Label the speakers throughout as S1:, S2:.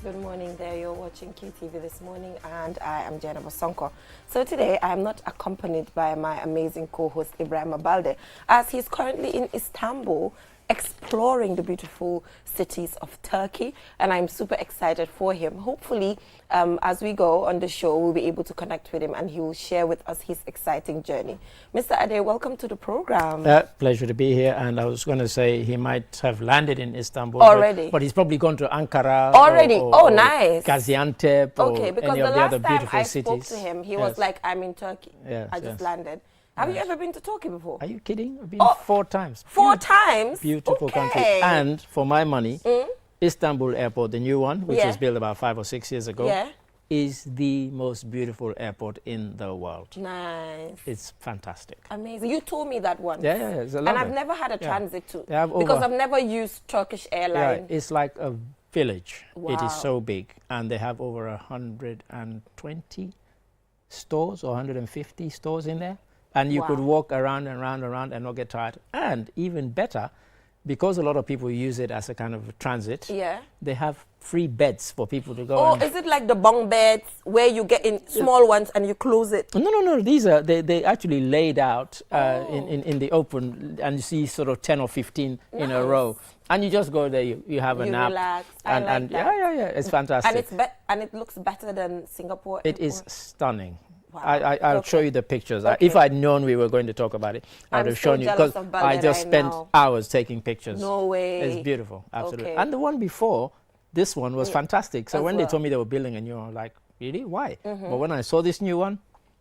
S1: Good morning there. You're watching QTV this morning and I am Jenna Bosonko. So today I am not accompanied by my amazing co-host Ibrahim Abalde as he's currently in Istanbul exploring the beautiful cities of Turkey, and I'm super excited for him. Hopefully, as we go on the show, we'll be able to connect with him and he will share with us his exciting journey. Mr. Ade, welcome to the program.
S2: Pleasure to be here, and I was going to say he might have landed in Istanbul
S1: already,
S2: but he's probably gone to Ankara
S1: already.
S2: or
S1: nice.
S2: Gaziantep
S1: okay,
S2: or
S1: because
S2: any
S1: the
S2: of the other
S1: last time
S2: beautiful
S1: I
S2: cities.
S1: spoke to him, he was like, I'm in Turkey. I just landed. Have you ever been to Turkey before?
S2: Are you kidding? I've been 4 times.
S1: 4 times?
S2: Beautiful country. And for my money, Istanbul airport, the new one, which was built about 5 or 6 years ago, is the most beautiful airport in the world.
S1: Nice.
S2: It's fantastic.
S1: Amazing. You told me that once.
S2: Yeah. It's and
S1: I've never had a transit to,
S2: because
S1: I've never used Turkish Airlines.
S2: Yeah, it's like a village.
S1: Wow.
S2: It is so big, and they have over 120 stores or 150 stores in there. And you could walk around and around and not get tired. And even better, because a lot of people use it as a kind of transit, they have free beds for people to go.
S1: Oh, is it like the bunk beds where you get in small ones and you close it?
S2: No. These are, they actually laid out in the open, and you see sort of 10 or 15 in a row. And you just go there, you have a nap.
S1: Relax.
S2: And yeah, it's fantastic.
S1: And it looks better than Singapore.
S2: It is stunning.
S1: Wow.
S2: I'll show you the pictures. If I'd known we were going to talk about it, I'd have shown you, because I just spent hours taking pictures.
S1: No way.
S2: It's beautiful, absolutely. And the one before, this one was fantastic. So when they told me they were building a new one, I was like, really? Why? But when I saw this new one,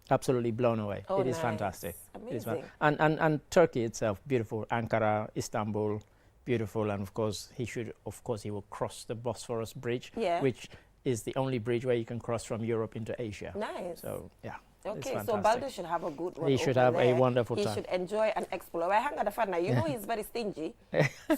S2: absolutely blown away. It is fantastic.
S1: Amazing.
S2: And Turkey itself, beautiful. Ankara, Istanbul, beautiful. And of course, he will cross the Bosphorus Bridge, which is the only bridge where you can cross from Europe into Asia.
S1: Nice.
S2: So, yeah.
S1: Okay, so Balde should have a good one.
S2: He should have a wonderful time.
S1: He should enjoy and explore. I hang at the fun now. You know he's very stingy.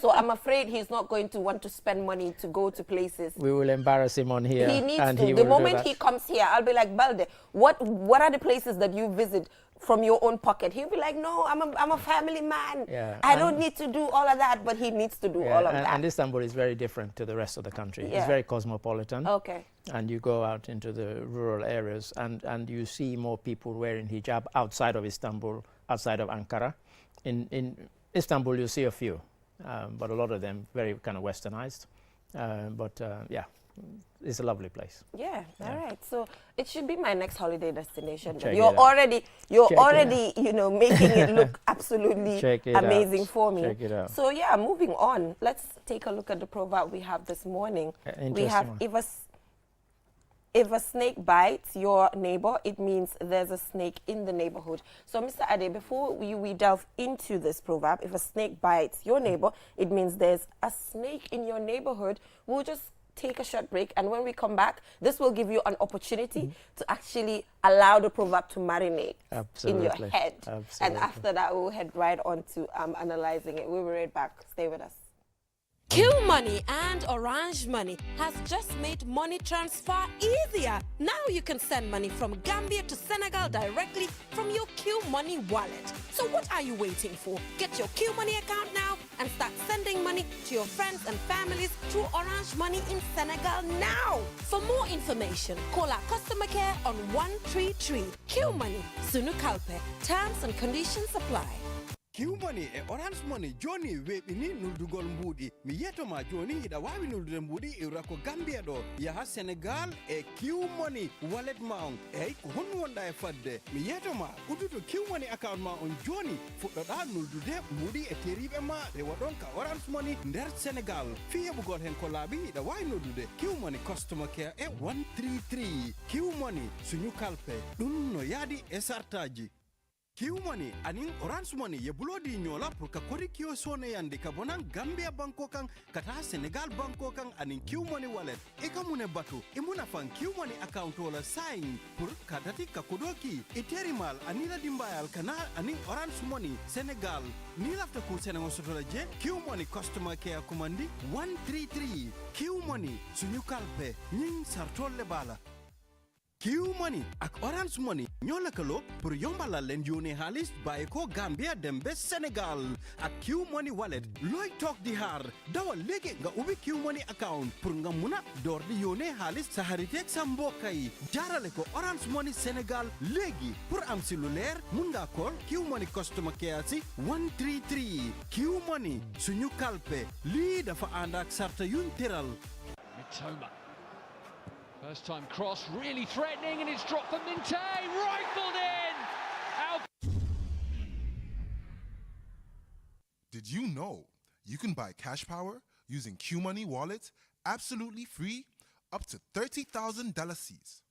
S1: So I'm afraid he's not going to want to spend money to go to places.
S2: We will embarrass him on here.
S1: He needs to. The moment he comes here, I'll be like, Balde, what are the places that you visit from your own pocket? He'll be like, no, I'm a family man. I don't need to do all of that, but he needs to do all of that.
S2: And Istanbul is very different to the rest of the country. It's very cosmopolitan.
S1: Okay.
S2: And you go out into the rural areas and you see more people wearing hijab outside of Istanbul, outside of Ankara. In Istanbul, you see a few, but a lot of them very kind of westernized. Yeah, it's a lovely place.
S1: Yeah, all right. So it should be my next holiday destination.
S2: You're
S1: already, you know, making it look absolutely amazing for me.
S2: Check it out.
S1: So yeah, moving on. Let's take a look at the proverb we have this morning. We have, if a snake bites your neighbor, it means there's a snake in the neighborhood. So Mr. Ade, before we delve into this proverb, if a snake bites your neighbor, it means there's a snake in your neighborhood. We'll just take a short break, and when we come back, this will give you an opportunity to actually allow the proverb to marinate in your head. And after that, we'll head right on to analyzing it. We'll be right back. Stay with us. Q Money and Orange Money has just made money transfer easier. Now you can send money from Gambia to Senegal directly from your Q Money wallet. So what are you waiting for? Get your Q Money account now and start sending money to your friends and families through Orange Money in Senegal now. For more information, call our customer care on 133. Q Money, Sunu Kalpe. Terms and conditions apply.
S3: Q Money e Orange Money Johnny weɓini nuldugol mbuɗi mi yetoma joni ida wawi nuldude mbuɗi e rako Gambia ɗo yaha Senegal e Q Money wallet mount eyyi ko honno wonɗa e fadde mi yetoma udduto Q Money account ma on joni fuɗɗoɗa nuldude mbuɗi e teriɓe ma rewa ɗon ka Orange Money nder Senegal fi heɓugol hen ko laaɓi ida wawi noddude Q Money customer care e 133 Q Money suñu kalpe ɗum no yaadi e sartaji. Q Money anin Orange Money ye bulodi nyola pour ka kodi kio sone yande ka bonan Gambia banko kan kata Senegal banko kan anin Q Money wallet e ka mune batu e muna fan Q Money account wala sign pour ka dati ka kodoki e terimal anila dimbayal kana anin Orange Money Senegal ni lafta ku Senegal sotola je Q Money customer care commandi 133 Q Money suñu kalpe ñing sartolle bala. Q Money ak Orange Money ñoo lëkkaloo pour yombalal leen yónnee xaalis bàyyi ko Gambia dem ba Sénégal ak Q Money wallet looy toog di xaar dawal léegi nga ubbi Q Money account pour nga mun a door di yónnee xaalis sa xariteeg sa mbokk yi jaarale ko Orange Money Sénégal léegi pour am si lu leer mun nga call Q Money customer care si 133 Q Money suñu kalpe lii dafa ànd ak sarta yuñ tëral.
S4: Mitoma. First time cross, really threatening, and it's dropped for Minte, rifled in! Out.
S5: Did you know you can buy cash power using Q Money wallet absolutely free up to 30,000 C's?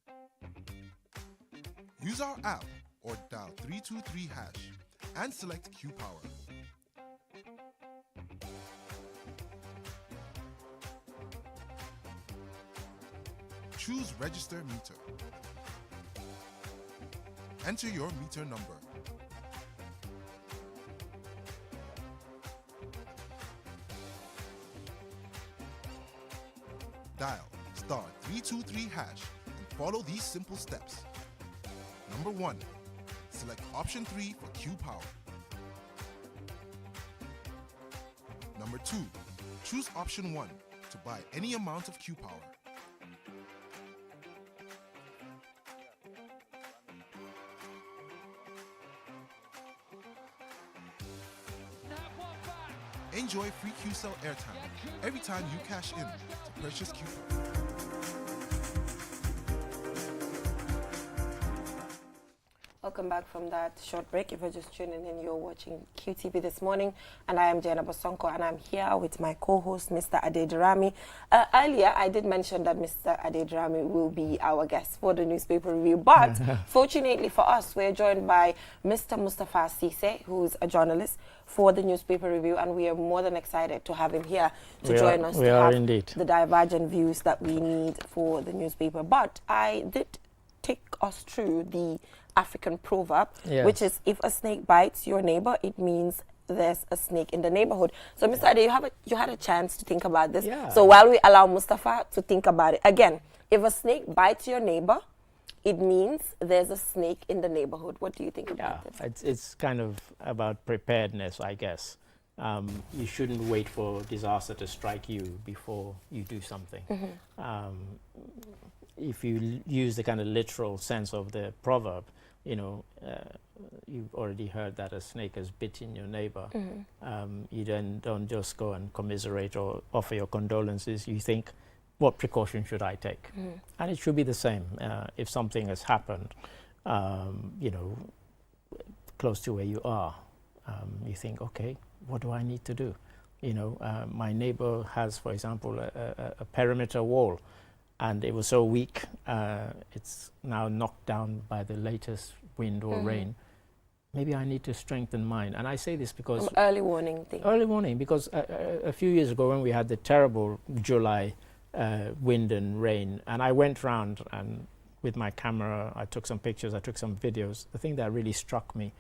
S5: Use our app or dial 323# and select Q Power. Choose Register Meter. Enter your meter number. Dial *323# and follow these simple steps. Number 1, select option 3 for Q Power. Number 2, choose option 1 to buy any amount of Q Power. Enjoy free QCell airtime every time you cash in to purchase Q.
S1: Welcome back from that short break. If you're just tuning in, you're watching QTV this morning, and I am Jana Bosonko, and I'm here with my co-host, Mr. Adedrami. Earlier, I did mention that Mr. Adedrami will be our guest for the newspaper review, but fortunately for us, we're joined by Mr. Mustafa Sise, who's a journalist for the newspaper review, and we are more than excited to have him here to join us to have the divergent views that we need for the newspaper. But I did take us through the African proverb, which is, if a snake bites your neighbor, it means there's a snake in the neighborhood. So, Mr. Ade, you had a chance to think about this. So while we allow Mustafa to think about it, again, if a snake bites your neighbor, it means there's a snake in the neighborhood. What do you think about this?
S2: It's kind of about preparedness, I guess. You shouldn't wait for disaster to strike you before you do something. If you use the kind of literal sense of the proverb, you know, you've already heard that a snake has bitten your neighbor. You then don't just go and commiserate or offer your condolences. You think, what precaution should I take? And it should be the same. If something has happened, you know, close to where you are, you think, okay, what do I need to do? You know, my neighbor has, for example, a perimeter wall, and it was so weak, it's now knocked down by the latest wind or rain. Maybe I need to strengthen mine. And I say this because...
S1: early warning thing.
S2: Early warning, because a few years ago when we had the terrible July wind and rain, and I went round and with my camera, I took some pictures, I took some videos. The thing that really struck me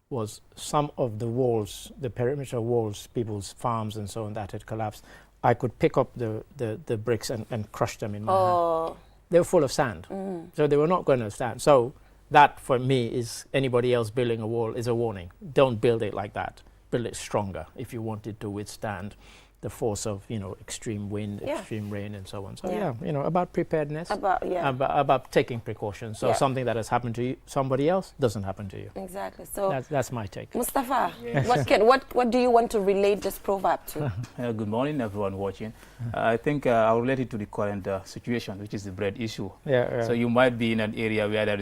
S2: was some of the walls, the perimeter walls, people's farms and so on that had collapsed. I could pick up the bricks and crush them in my hand. They were full of sand, so they were not going to stand. So that, for me, is anybody else building a wall is a warning. Don't build it like that. Build it stronger if you want it to withstand the force of, you know, extreme wind, extreme rain, and so on. So you know, about preparedness, about taking precautions. So something that has happened to you, somebody else, doesn't happen to you.
S1: Exactly. So
S2: that's my take.
S1: Mustafa, what do you want to relate this proverb to?
S6: Good morning, everyone watching. I think I'll relate it to the current situation, which is the bread issue. So you might be in an area where there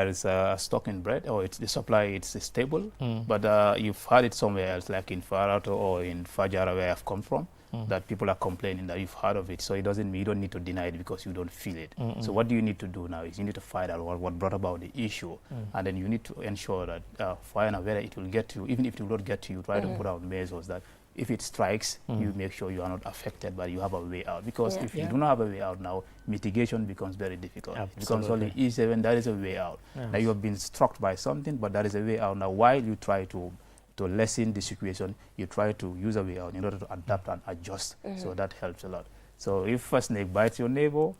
S6: is a stock in bread, or it's the supply, it's stable, but you've had it somewhere else, like in Farato or in Fajara, where I've come from, that people are complaining that you've heard of it. So it doesn't mean you don't need to deny it because you don't feel it. So what do you need to do now is you need to find out what brought about the issue, and then you need to ensure that find out whether it will get to you. Even if it will not get to you, try to put out measures that if it strikes, you make sure you are not affected, but you have a way out. Because if you do not have a way out now, mitigation becomes very difficult. It becomes only easier when there is a way out. Now you have been struck by something, but there is a way out. Now while you try to lessen the situation, you try to use a way out in order to adapt and adjust. So that helps a lot. So if a snake bites your neighbor,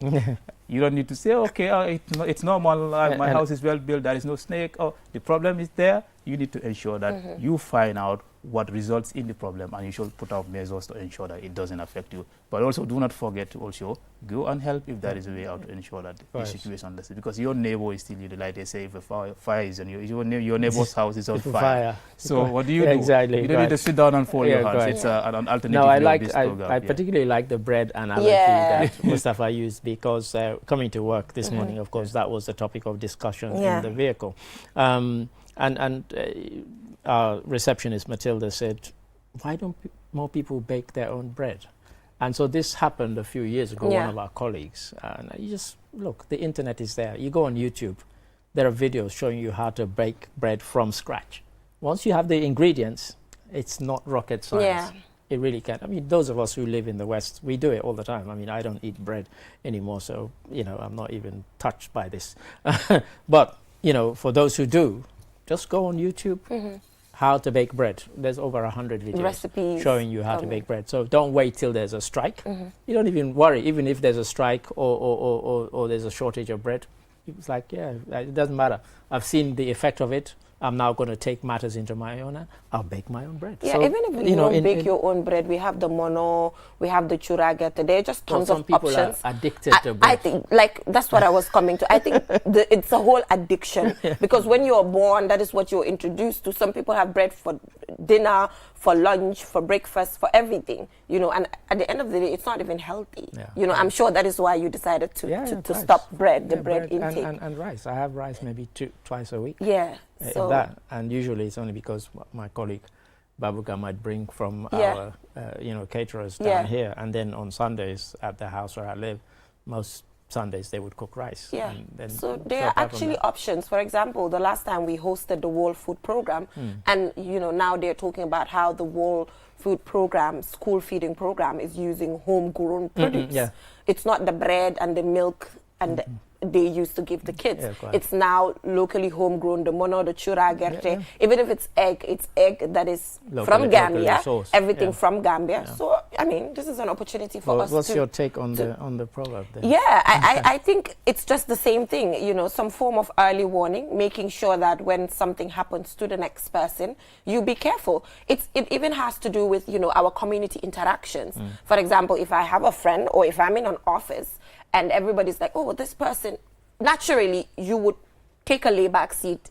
S6: you don't need to say, okay, it's normal, my house is well built, there is no snake. Oh, the problem is there. You need to ensure that you find out what results in the problem, and you should put out measures to ensure that it doesn't affect you. But also do not forget to also go and help if there is a way out to ensure that the situation lessens. Because your neighbor is still you, like they say, if a fire is on your neighbor's house is on fire. So what do you do?
S2: Exactly.
S6: You don't need to sit down and fold your hands. It's an alternative.
S2: No,
S6: I
S2: particularly like the bread analogy that Mustafa used, because coming to work this morning, of course, that was the topic of discussion in the vehicle. Our receptionist, Matilda, said, why don't more people bake their own bread? And so this happened a few years ago, one of our colleagues. And you just, look, the internet is there. You go on YouTube, there are videos showing you how to bake bread from scratch. Once you have the ingredients, it's not rocket science. Yeah. It really can. I mean, those of us who live in the West, we do it all the time. I mean, I don't eat bread anymore, so, you know, I'm not even touched by this. But, you know, for those who do, just go on YouTube, how to bake bread. There's over 100 videos
S1: recipes
S2: showing you how to bake bread. So don't wait till there's a strike. You don't even worry, even if there's a strike or there's a shortage of bread. It's like, yeah, it doesn't matter. I've seen the effect of it. I'm now going to take matters into my own hand. I'll bake my own bread.
S1: Yeah,
S2: so,
S1: even if you don't bake your own bread, we have the mono, we have the churagete. There are just tons of options.
S2: Some people are addicted to bread.
S1: I think, like, that's what I was coming to. I think it's a whole addiction because when you're born, that is what you're introduced to. Some people have bread for dinner, for lunch, for breakfast, for everything, you know, and at the end of the day, it's not even healthy. Yeah. You know, I'm sure that is why you decided to stop bread, the bread intake.
S2: And rice. I have rice maybe twice a week.
S1: Yeah.
S2: So that, and usually it's only because my colleague Babuka might bring from our caterers down here, and then on Sundays at the house where I live, most Sundays they would cook rice.
S1: Yeah. So there are actually options. For example, the last time we hosted the World Food Program, and you know now they're talking about how the World Food Program, school feeding program, is using homegrown produce. It's not the bread and the milk and they used to give the kids. It's now locally homegrown, the mono, the churagerte. Even if it's egg that is from Gambia, everything from Gambia. So, I mean, this is an opportunity for us
S2: What's your take on the proverb then?
S1: Yeah, I think it's just the same thing, you know, some form of early warning, making sure that when something happens to the next person, you be careful. It even has to do with, you know, our community interactions. For example, if I have a friend or if I'm in an office, and everybody's like, oh, this person, naturally, you would take a layback seat.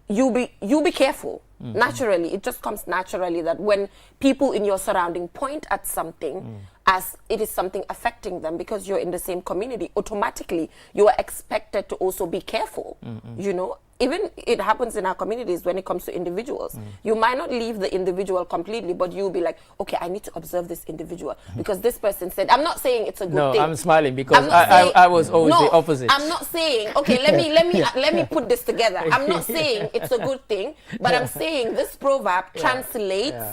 S1: You be careful. Naturally, it just comes naturally that when people in your surrounding point at something as it is something affecting them because you're in the same community, automatically you are expected to also be careful. You know, even it happens in our communities when it comes to individuals. You might not leave the individual completely, but you'll be like, okay, I need to observe this individual because this person said, I'm not saying it's a good thing.
S2: No, I'm smiling because I was always the opposite.
S1: I'm not saying, okay, let me put this together. I'm not saying it's a good thing, but I'm saying this proverb translates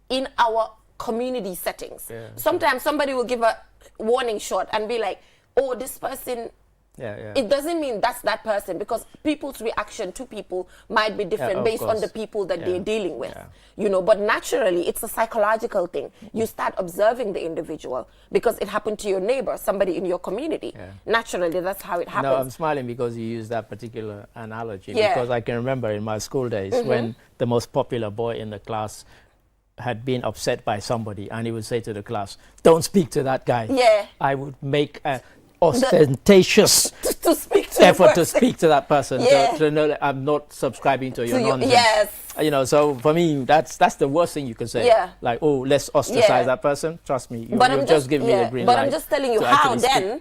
S1: in our community settings. Sometimes somebody will give a warning shot and be like, oh, this person, it doesn't mean that's that person because people's reaction to people might be different based on the people that they're dealing with. You know, but naturally it's a psychological thing. You start observing the individual because it happened to your neighbor, somebody in your community. Naturally, that's how it happens.
S2: No, I'm smiling because you use that particular analogy because I can remember in my school days when the most popular boy in the class had been upset by somebody and he would say to the class, don't speak to that guy. I would make a ostentatious effort to speak to that person to know that I'm not subscribing to your nonsense. You know, so for me, that's the worst thing you can say. Like, oh, let's ostracise that person. Trust me, you'll just give me the green light.
S1: But I'm just telling you how then,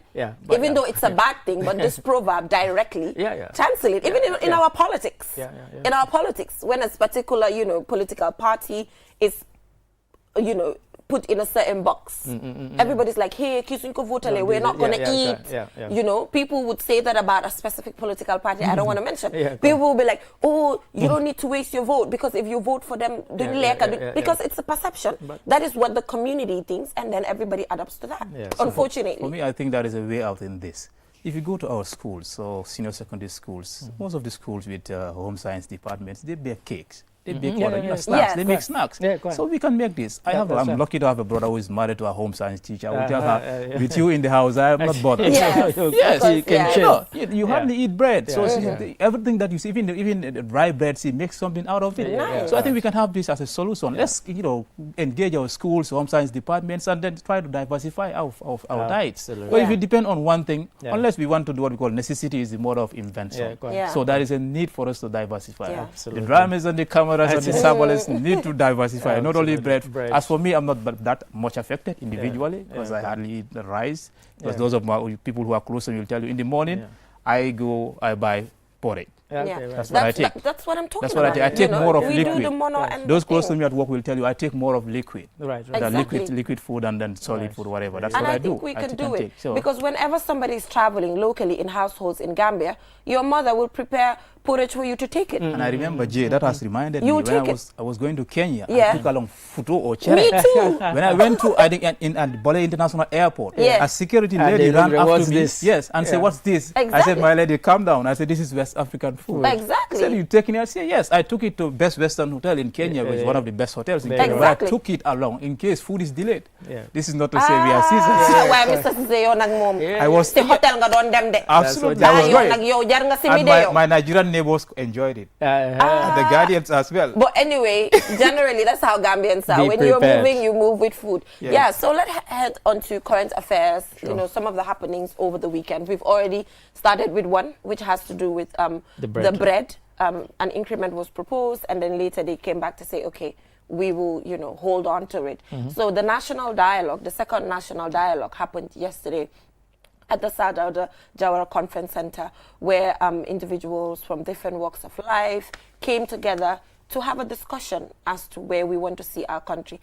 S1: even though it's a bad thing, but this proverb directly translates, even in our politics. In our politics, when a particular, you know, political party is, you know, put in a certain box. Everybody's like, hey, Kisunko Votale, we're not going to eat. You know, people would say that about a specific political party I don't want to mention. People will be like, oh, you don't need to waste your vote because if you vote for them, because it's a perception. That is what the community thinks and then everybody adapts to that, unfortunately.
S6: For me, I think that is a way out in this. If you go to our schools, so senior secondary schools, most of the schools with home science departments, they bake cakes. They bake snacks. They make snacks. So we can make this. I'm lucky to have a brother who is married to a home science teacher. I will tell her, with you in the house, I am not bothered. You hardly eat bread. So everything that you see, even dry bread, make something out of it. So I think we can have this as a solution. Let's engage our schools, home science departments, and then try to diversify our diets. But if we depend on one thing, unless we want to do what we call necessity is the mode of invention. So there is a need for us to diversify. The dramas and the cameras and the sabales need to diversify, not only bread. As for me, I'm not that much affected individually because I hardly eat the rice. Because those of my people who are close to me will tell you, in the morning, I buy porridge. That's what I take.
S1: That's what I'm talking about.
S6: That's what I take more of liquid.
S1: Do the mono and
S6: those close to me at work will tell you I take more of liquid.
S1: Exactly.
S6: Liquid food and then solid food, whatever. That's what I do.
S1: And I think we can do it. Because whenever somebody is traveling locally in households in Gambia, your mother will prepare porridge for you to take it.
S6: And I remember, Jay, that has reminded me when I was going to Kenya, I took along futu or cherry.
S1: Me too.
S6: When I went to, I think, at Bole International Airport, a security lady ran after me. Yes, and said, "What's this?" I said, "My lady, calm down." I said, "This is West African food."
S1: Exactly.
S6: Said, "You taking it?" I said, "Yes." I took it to Best Western Hotel in Kenya, which is one of the best hotels in Kenya. But I took it along in case food is delayed. This is not to say we are seasoned. I was absolutely. I was right. And my Nigerian neighbors enjoyed it. And the Guardians as well.
S1: But anyway, generally, that's how Gambians are. When you're moving, you move with food. So let's head on to current affairs. Some of the happenings over the weekend. We've already started with one, which has to do with the bread. An increment was proposed, and then later they came back to say, okay, we will, hold on to it. So the national dialogue, the second national dialogue, happened yesterday at the Sadauda Jawara Conference Center, where individuals from different walks of life came together to have a discussion as to where we want to see our country.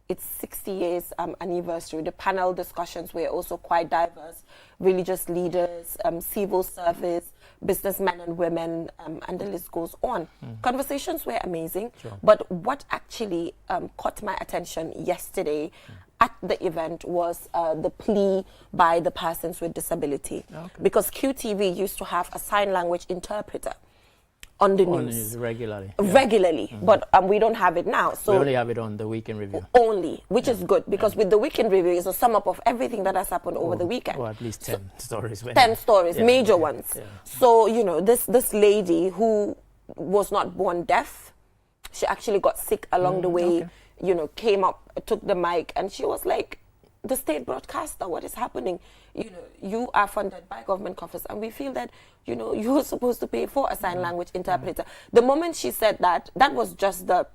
S1: It's 60 years anniversary. The panel discussions were also quite diverse. Religious leaders, civil service, businessmen and women, and the list goes on. Conversations were amazing, but what actually caught my attention yesterday at the event was the plea by the persons with disability. Because QTV used to have a sign language interpreter on the news. Regularly. But we don't have it now. So
S2: we only have it on the Weekend Review.
S1: Only, which is good, because with the Weekend Review is a sum up of everything that has happened over the weekend.
S2: Or at least 10 stories.
S1: 10 stories, major ones. So, this lady who was not born deaf, she actually got sick along the way, came up, took the mic, and she was like, the state broadcaster, what is happening? You are funded by government coffers, and we feel that, you're supposed to pay for a sign language interpreter. The moment she said that, that was just the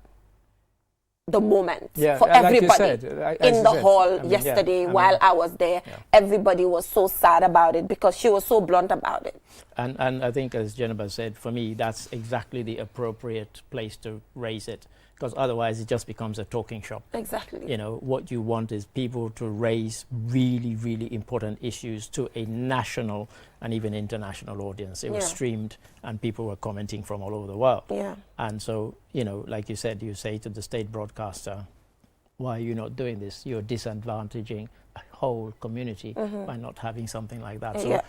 S1: moment for everybody like in the hall yesterday while I was there. Everybody was so sad about it because she was so blunt about it.
S2: And I think, as Jennifer said, for me, that's exactly the appropriate place to raise it. Because otherwise it just becomes a talking shop.
S1: Exactly.
S2: What you want is people to raise really, really important issues to a national and even international audience. It was streamed and people were commenting from all over the world. And so, like you said, you say to the state broadcaster, why are you not doing this? You're disadvantaging a whole community by not having something like that. So,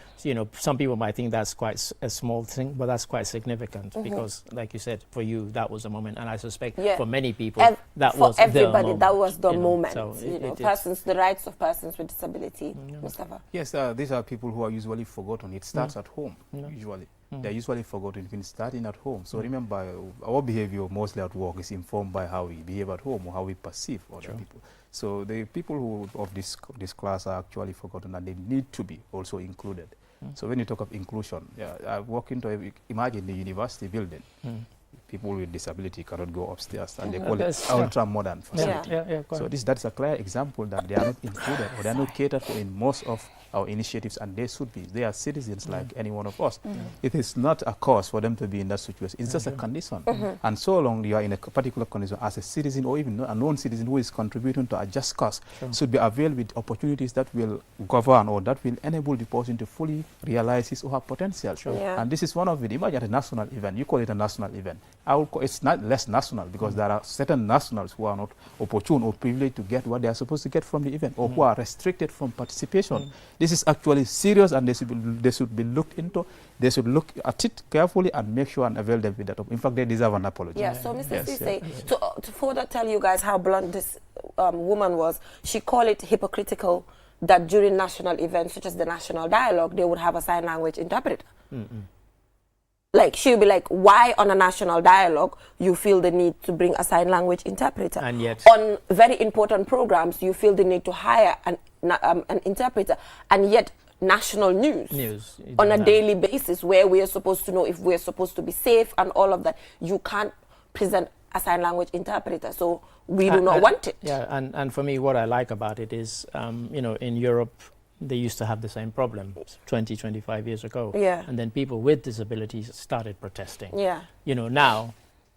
S2: some people might think that's quite a small thing, but that's quite significant because, like you said, for you, that was the moment. And I suspect for many people, that was the moment.
S1: That was the moment. So the rights of persons with disability, Mustafa.
S6: Yes, these are people who are usually forgotten. It starts at home, usually. They're usually forgotten when starting at home. So remember, our behavior mostly at work is informed by how we behave at home or how we perceive other people. So the people who of this class are actually forgotten, and they need to be also included. So when you talk of inclusion, I walk into imagine the university building. People with disability cannot go upstairs, and they call it ultra-modern facility. So that's a clear example that they are not included or they are not catered for in most of our initiatives, and they should be. They are citizens like any one of us. It is not a cause for them to be in that situation. It's just a condition. And so long you are in a particular condition as a citizen or even a non-citizen who is contributing to a just cause should be availed with opportunities that will govern or that will enable the person to fully realize his or her potential. And this is one of it. Imagine a national event. You call it a national event. it's not less national, because there are certain nationals who are not opportune or privileged to get what they are supposed to get from the event, or who are restricted from participation. This is actually serious, and they should be looked into. They should look at it carefully and make sure and avail them with that. In fact, they deserve an apology.
S1: Yeah, so Mr. Cisse, to further tell you guys how blunt this woman was, she called it hypocritical that during national events such as the National Dialogue, they would have a sign language interpreter. Like, she'll be like, why on a national dialogue you feel the need to bring a sign language interpreter?
S2: And yet,
S1: on very important programs, you feel the need to hire an interpreter. And yet, national news on a daily basis, where we are supposed to know if we're supposed to be safe and all of that, you can't present a sign language interpreter. So we do not want it.
S2: Yeah, and for me, what I like about it is, you know, in Europe, they used to have the same problem 20, 25 years ago.
S1: Yeah.
S2: And then people with disabilities started protesting.
S1: Yeah.
S2: You know, now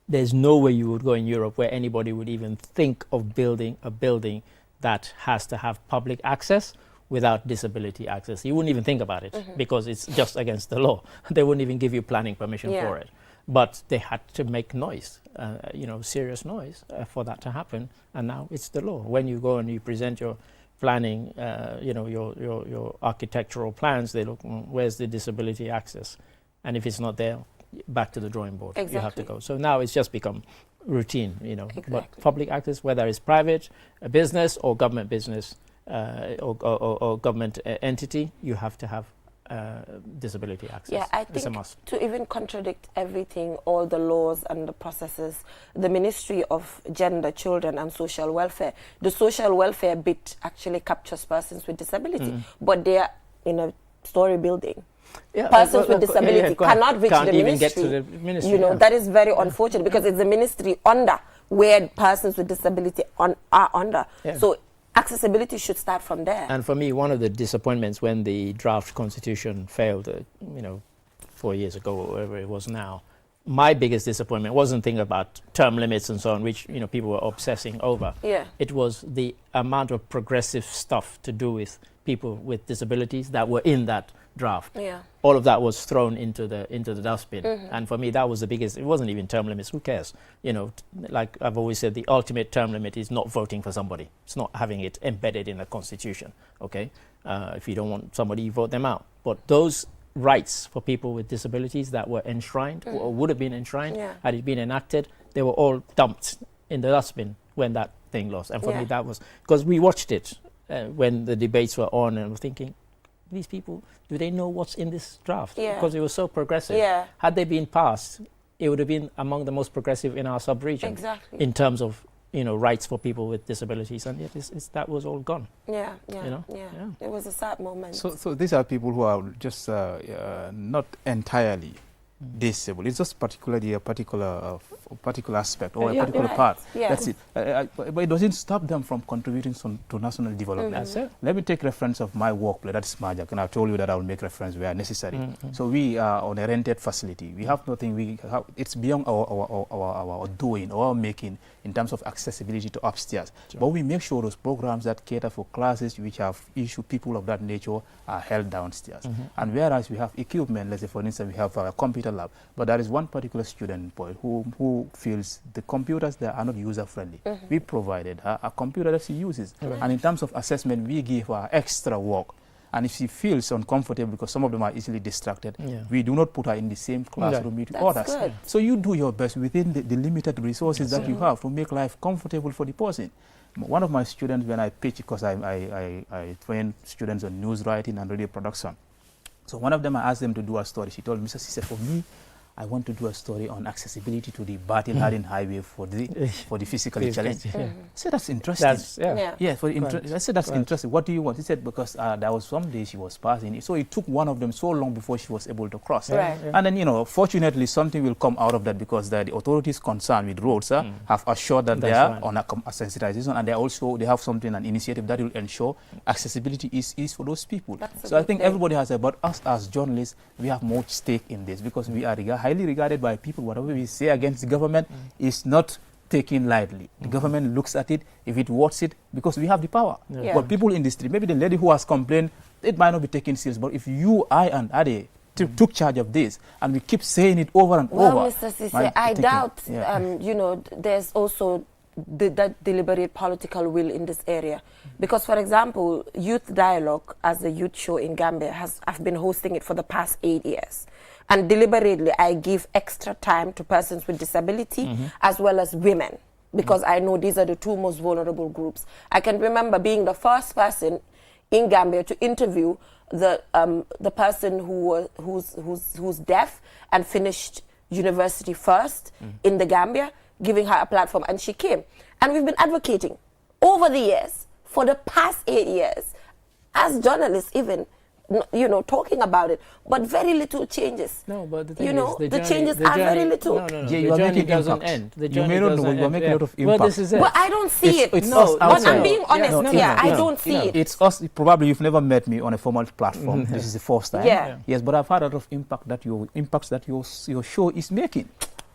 S2: there's no way you would go in Europe where anybody would even think of building a building that has to have public access without disability access. You wouldn't even think about it because it's just against the law. They wouldn't even give you planning permission for it. But they had to make noise, you know, serious noise for that to happen. And now it's the law. When you go and you present your planning, you know, your architectural plans, they look, where's the disability access? And if it's not there, back to the drawing board.
S1: Exactly.
S2: You have to go. So now it's just become routine, you know.
S1: Exactly.
S2: But public access, whether it's private, a business or government business, or government entity, you have to have disability access.
S1: Yeah, I
S2: it's a
S1: think
S2: must.
S1: to even contradict everything, all the laws and the processes, the Ministry of Gender, Children and Social Welfare, the social welfare bit actually captures persons with disability, but they are in a story building.
S2: Yeah,
S1: persons with disability cannot reach
S2: can't
S1: the
S2: even
S1: ministry.
S2: get to the ministry.
S1: You know, that is very unfortunate, because it's the ministry under where persons with disability are under.
S2: Yeah.
S1: So accessibility should start from there.
S2: And for me, one of the disappointments when the draft constitution failed, you know, 4 years ago or whatever it was now, my biggest disappointment wasn't thinking about term limits and so on, which, you know, people were obsessing over.
S1: Yeah.
S2: It was the amount of progressive stuff to do with people with disabilities that were in that draft.
S1: Yeah.
S2: All of that was thrown into the dustbin. And for me, that was the biggest. It wasn't even term limits. Who cares? You know, like I've always said, the ultimate term limit is not voting for somebody. It's not having it embedded in the constitution. Okay, if you don't want somebody, you vote them out. But those rights for people with disabilities that were enshrined or would have been enshrined had it been enacted, they were all dumped in the dustbin when that thing lost. And for me, that was because we watched it when the debates were on, and we're thinking, these people, do they know what's in this draft?
S1: Yeah.
S2: Because it was so progressive.
S1: Yeah.
S2: Had they been passed, it would have been among the most progressive in our sub-region.
S1: Exactly.
S2: In terms of, you know, rights for people with disabilities, and yet that was all gone.
S1: Yeah, yeah,
S2: You know?
S1: yeah. It was a sad moment.
S6: So these are people who are just not entirely disabled. It's just particularly a particular aspect or a particular part.
S1: Yeah.
S6: That's it. But it doesn't stop them from contributing to national development.
S2: That's it.
S6: Let me take reference of my workplace. That's Majak, and I've told you that I will make reference where necessary. So we are on a rented facility. We have nothing. It's beyond our doing or our making in terms of accessibility to upstairs. Sure. But we make sure those programs that cater for classes which have people of that nature are held downstairs. And whereas we have equipment, let's say for instance we have a computer lab, but there is one particular student boy who feels the computers there are not user friendly. We provided her a computer that she uses, and in terms of assessment we give her extra work. And if she feels uncomfortable because some of them are easily distracted, we do not put her in the same classroom with others.
S1: Good.
S6: So you do your best within the limited resources that you have to make life comfortable for the person. One of my students, when I pitch, because I train students on news writing and radio production, so one of them, I asked them to do a story. She told me, she said, for me, I want to do a story on accessibility to the Batil-Harin Highway for the physically challenged. I said, that's interesting. I said, that's interesting. What do you want? He said, because there was some day she was passing. So it took one of them so long before she was able to cross. And then, you know, fortunately, something will come out of that, because the authorities concerned with roads have assured that they are on a sensitization, and they have something, an initiative that will ensure accessibility is for those people. So I think everybody has, but us as journalists, we have much stake in this, because we are highly regarded by people. Whatever we say against the government is not taken lightly. The government looks at it, if it wants it, because we have the power. But people in the street, maybe the lady who has complained, it might not be taken serious, but if you, I and Ade took charge of this, and we keep saying it over and over.
S1: Well, Mr. Sise, I doubt, you know, there's also that deliberate political will in this area. Because, for example, Youth Dialogue, as a youth show in Gambia, I've been hosting it for the past 8 years. And deliberately, I give extra time to persons with disability as well as women, because I know these are the two most vulnerable groups. I can remember being the first person in Gambia to interview the person who's deaf and finished university first in the Gambia, giving her a platform, and she came. And we've been advocating over the years, for the past 8 years, as journalists even, you know, talking about it, but very little changes.
S2: No, but the thing
S1: you know,
S2: is,
S1: the changes are very little.
S2: No.
S6: Yeah,
S2: the journey doesn't end. The journey
S6: you may not know, you are making a lot of impact.
S2: Well, this is it.
S1: Well, I don't see it.
S6: It's
S1: No,
S6: us
S1: but
S6: outside.
S1: I'm being honest here. I don't see it.
S6: It's us. Probably you've never met me on a formal platform. This is the first time.
S1: Yeah.
S6: Yes, but I've had a lot of impacts that your show is making.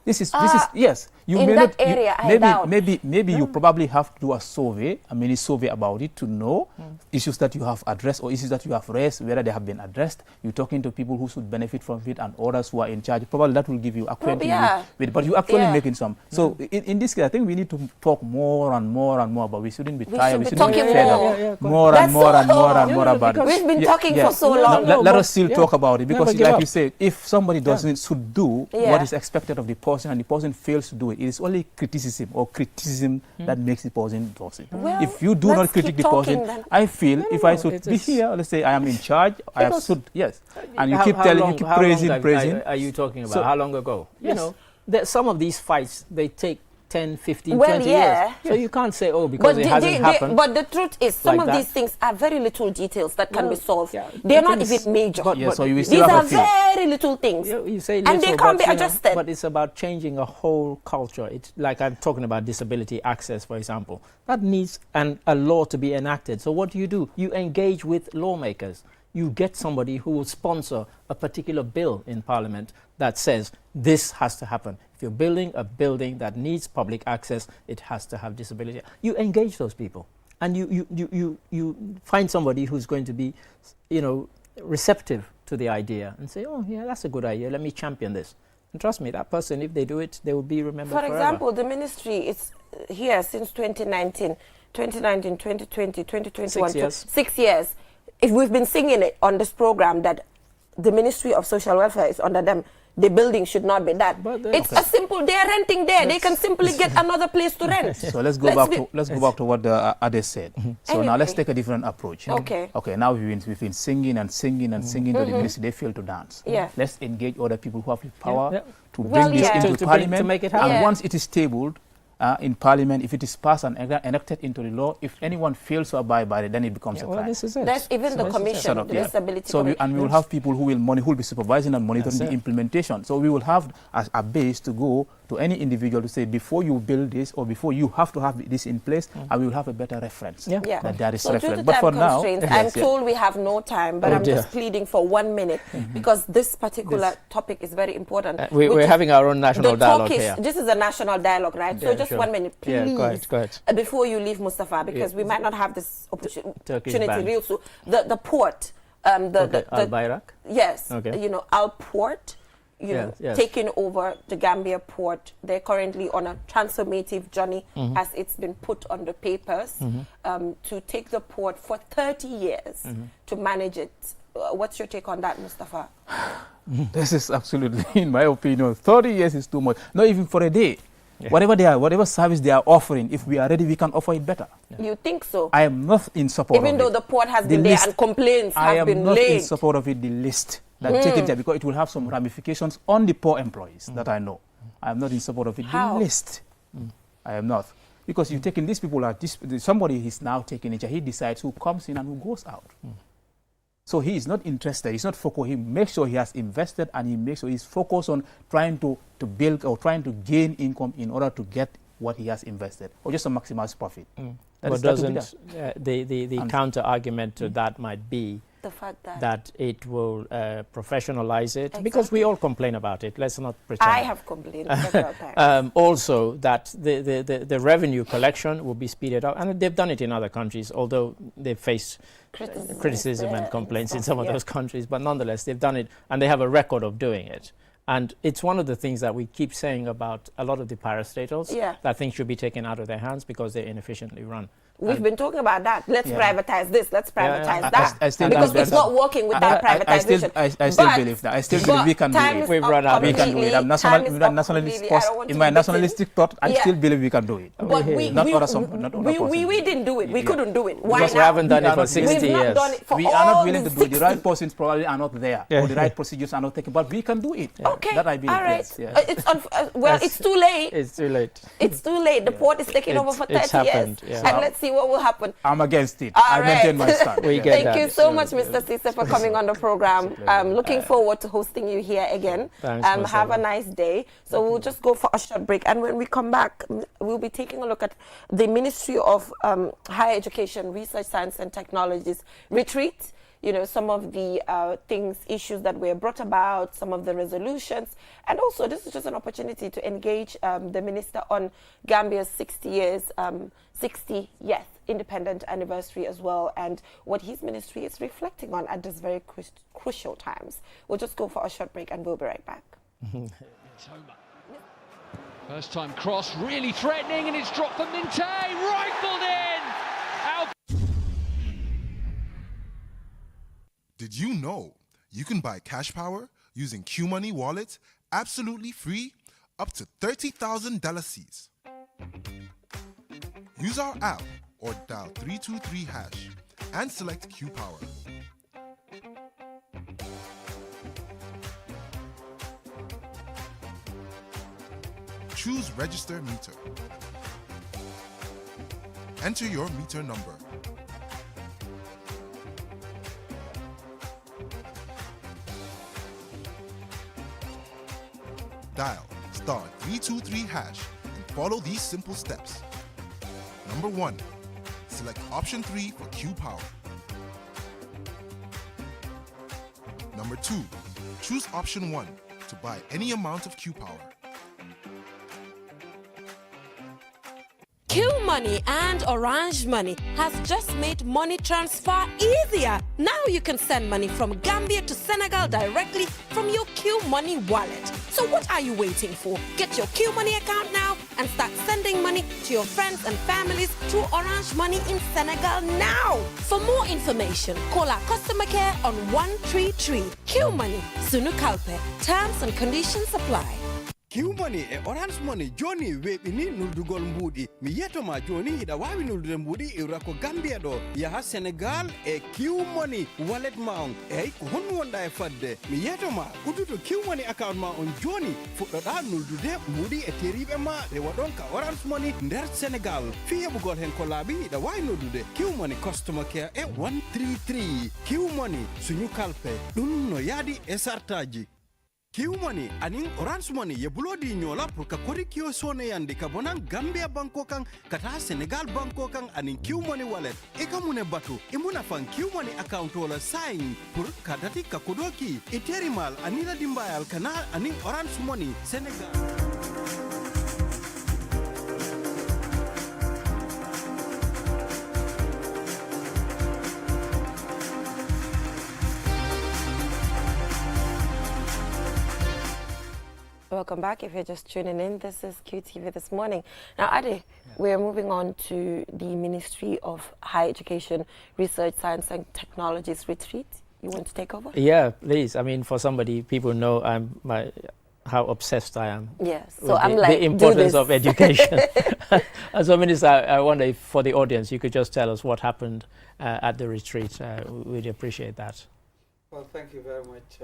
S6: This is yes. You
S1: in
S6: may
S1: that
S6: not,
S1: area, I doubt.
S6: Maybe you probably have to do a survey, a mini survey about it to know issues that you have addressed or issues that you have raised, whether they have been addressed. You're talking to people who should benefit from it and others who are in charge. Probably that will give you acquaintance with. But you actually making some. So in this case, I think we need to talk more and more and more about. We shouldn't be tired. We shouldn't be fed up. More and more about it.
S1: We've been talking for so long.
S6: Let us still talk about it, because like you said, if somebody should do what is expected of the person and the person fails to do it, it is only criticism that makes the person do it.
S1: Well,
S6: if you do not critique the person, then. I feel if I should be here, let's say I am in charge, I have stood, and you keep praising.
S2: Are you talking about? So, how long ago? You know, some of these fights, they take 10, 15, 20 years. So you can't say, oh, because it hasn't happened.
S1: But the truth is, some of these things are very little details that can be solved. They're not even major.
S6: So you
S1: these are very little things.
S2: You say
S1: little, and they can't be adjusted.
S2: But it's about changing a whole culture. It's like I'm talking about disability access, for example. That needs a law to be enacted. So what do? You engage with lawmakers. You get somebody who will sponsor a particular bill in Parliament that says this has to happen. If you're building a building that needs public access, it has to have disability. You engage those people, and you find somebody who's going to be, you know, receptive to the idea and say, oh yeah, that's a good idea. Let me champion this. And trust me, that person, if they do it, they will be remembered forever.
S1: For example, the ministry is here since 2019, 2020, 2021.
S2: 6 years.
S1: 6 years. If we've been singing it on this program that the Ministry of Social Welfare is under them, the building should not be that. It's a simple. They are renting there. They can simply get another place to rent.
S6: So let's go back to what Ade said. So anyway, now let's take a different approach.
S1: Okay.
S6: Now we've been singing and singing to the ministry. They fail to dance. Let's engage other people who have the power to bring this into Parliament
S2: to make it happen.
S6: And once it is tabled in Parliament, if it is passed and enacted into the law, if anyone fails to abide by it, then it becomes a crime.
S2: This is it.
S1: That's even the commission, the disability commission.
S6: And we will have people who will be supervising and monitoring the implementation. So we will have a base to go to any individual to say, before you build this or before you have to have this in place, and we will have a better reference. That there is reference.
S1: Due to
S6: but
S1: time
S6: for now,
S1: I'm told we have no time, but I'm just pleading for 1 minute because this particular topic is very important.
S2: We're having our own national dialogue here.
S1: This is a national dialogue, right? So just 1 minute, please.
S2: Go ahead.
S1: Before you leave, Mustafa, because we might not have this opportunity real soon. The port,
S2: Al Bayrak?
S1: Yes. You know, Al Port. Taking over the Gambia port. They're currently on a transformative journey, as it's been put on the papers, to take the port for 30 years to manage it. What's your take on that, Mustafa?
S6: This is absolutely, in my opinion, 30 years is too much. Not even for a day. Whatever service they are offering, if we are ready, we can offer it better.
S1: You think so?
S6: I am not in support of it.
S1: Even though the port has been there and complaints have been laid.
S6: I am not in support of it, the list. Take it there, because it will have some ramifications on the poor employees that I know. I am not in support of it.
S1: How?
S6: The list. I am not. Because you're taking these people, somebody is now taking it, he decides who comes in and who goes out. So he is not interested, he's not focused, he makes sure he has invested and he makes sure he's focused on trying to build or trying to gain income in order to get what he has invested, or just to maximize profit.
S2: But doesn't the counter argument to that might be
S1: The fact
S2: that it will professionalize it, because we all complain about it. Let's not pretend.
S1: I have complained several times.
S2: Also, that the revenue collection will be speeded up, and they've done it in other countries, although they face criticism and complaints in some of those countries, but nonetheless, they've done it, and they have a record of doing it. And it's one of the things that we keep saying about a lot of the parastatals, that things should be taken out of their hands because they're inefficiently run.
S1: We've been talking about that. Let's privatize this. Let's privatize that. Because it's not working without privatization.
S6: I still believe that. I still believe we can do it.
S2: We've run out.
S6: We can do it. In my nationalistic thought, I still believe we can do it.
S1: But we didn't do it. We couldn't do it. Why
S2: because we haven't done it for 60 years.
S6: We are not willing to do it. The right persons probably are not there. Or the right procedures are not taken. But we can do it.
S1: Okay.
S6: That I believe.
S1: All right. It's too late.
S2: It's too late.
S1: It's too late. The port is taking over for 30 years. And let's see what will happen.
S6: I'm against it. I maintain my stand.
S1: Thank you so much, Mr. Cisse, for coming on the program. Looking forward to hosting you here again. Have a nice day. So we'll just go for a short break. And when we come back, we'll be taking a look at the Ministry of Higher Education, Research, Science and Technologies retreat. You know, some of the issues that were brought about, some of the resolutions. And also, this is just an opportunity to engage the Minister on Gambia's 60th independent anniversary as well, and what his ministry is reflecting on at this very crucial times. We'll just go for a short break and we'll be right back.
S4: First time cross, really threatening, and it's dropped for Minte, rifled in!
S5: Did you know you can buy cash power using Q-Money Wallet absolutely free up to 30,000 $. Use our app or dial 323# and select Q Power. Choose Register Meter. Enter your meter number. Dial *323# and follow these simple steps. Number 1. Select option 3 for Q Power. Number 2. Choose option 1 to buy any amount of Q Power.
S1: Q Money and Orange Money has just made money transfer easier. Now you can send money from Gambia to Senegal directly from your Q Money wallet. So what are you waiting for? Get your Q Money account now and start sending money to your friends and families through Orange Money in Senegal now. For more information, call our customer care on 133. Q Money, Sunu Kalpe. Terms and conditions apply.
S3: Q-Money e Orange Money Johnny weɓini nuldugol mbuɗi mi yetoma joni hiɗa wawi nuldude mbuɗi iwrako Gambia ɗo yaha Senegal e Q-Money wallet ma on eyyi ko honno wonɗa e fadde mi yetoma udduto Q-Money account ma on joni fuɗɗoɗa nuldude mbuɗi e teriɓe ma rewa ɗon ka Orange Money nder Senegal fi heɓugol hen ko laaɓi hiɗa wawi noddude Q-Money customer care e 133 Q-Money suñu kalpe ɗum no yaadi e sartaji. Q-Money anin Orange Money ye bulodi nyola pour ka kori kio sone yandi ka bonan Gambia banko kan kata Senegal banko kan anin Q-Money wallet e ka mune batu e muna fan Q-Money account wala sign pour ka dati ka kodoki e terimal anila dimbayal kana anin Orange Money Senegal.
S1: Welcome back. If you're just tuning in, this is QTV This Morning. Now, Ade, we're moving on to the Ministry of Higher Education, Research, Science and Technologies retreat. You want to take over?
S2: Yeah, please. I mean, for somebody, people know how obsessed I am.
S1: Yes. So I'm like,
S2: the importance of education. And so, Minister, I wonder if for the audience, you could just tell us what happened at the retreat. We'd appreciate that.
S7: Well, thank you very much,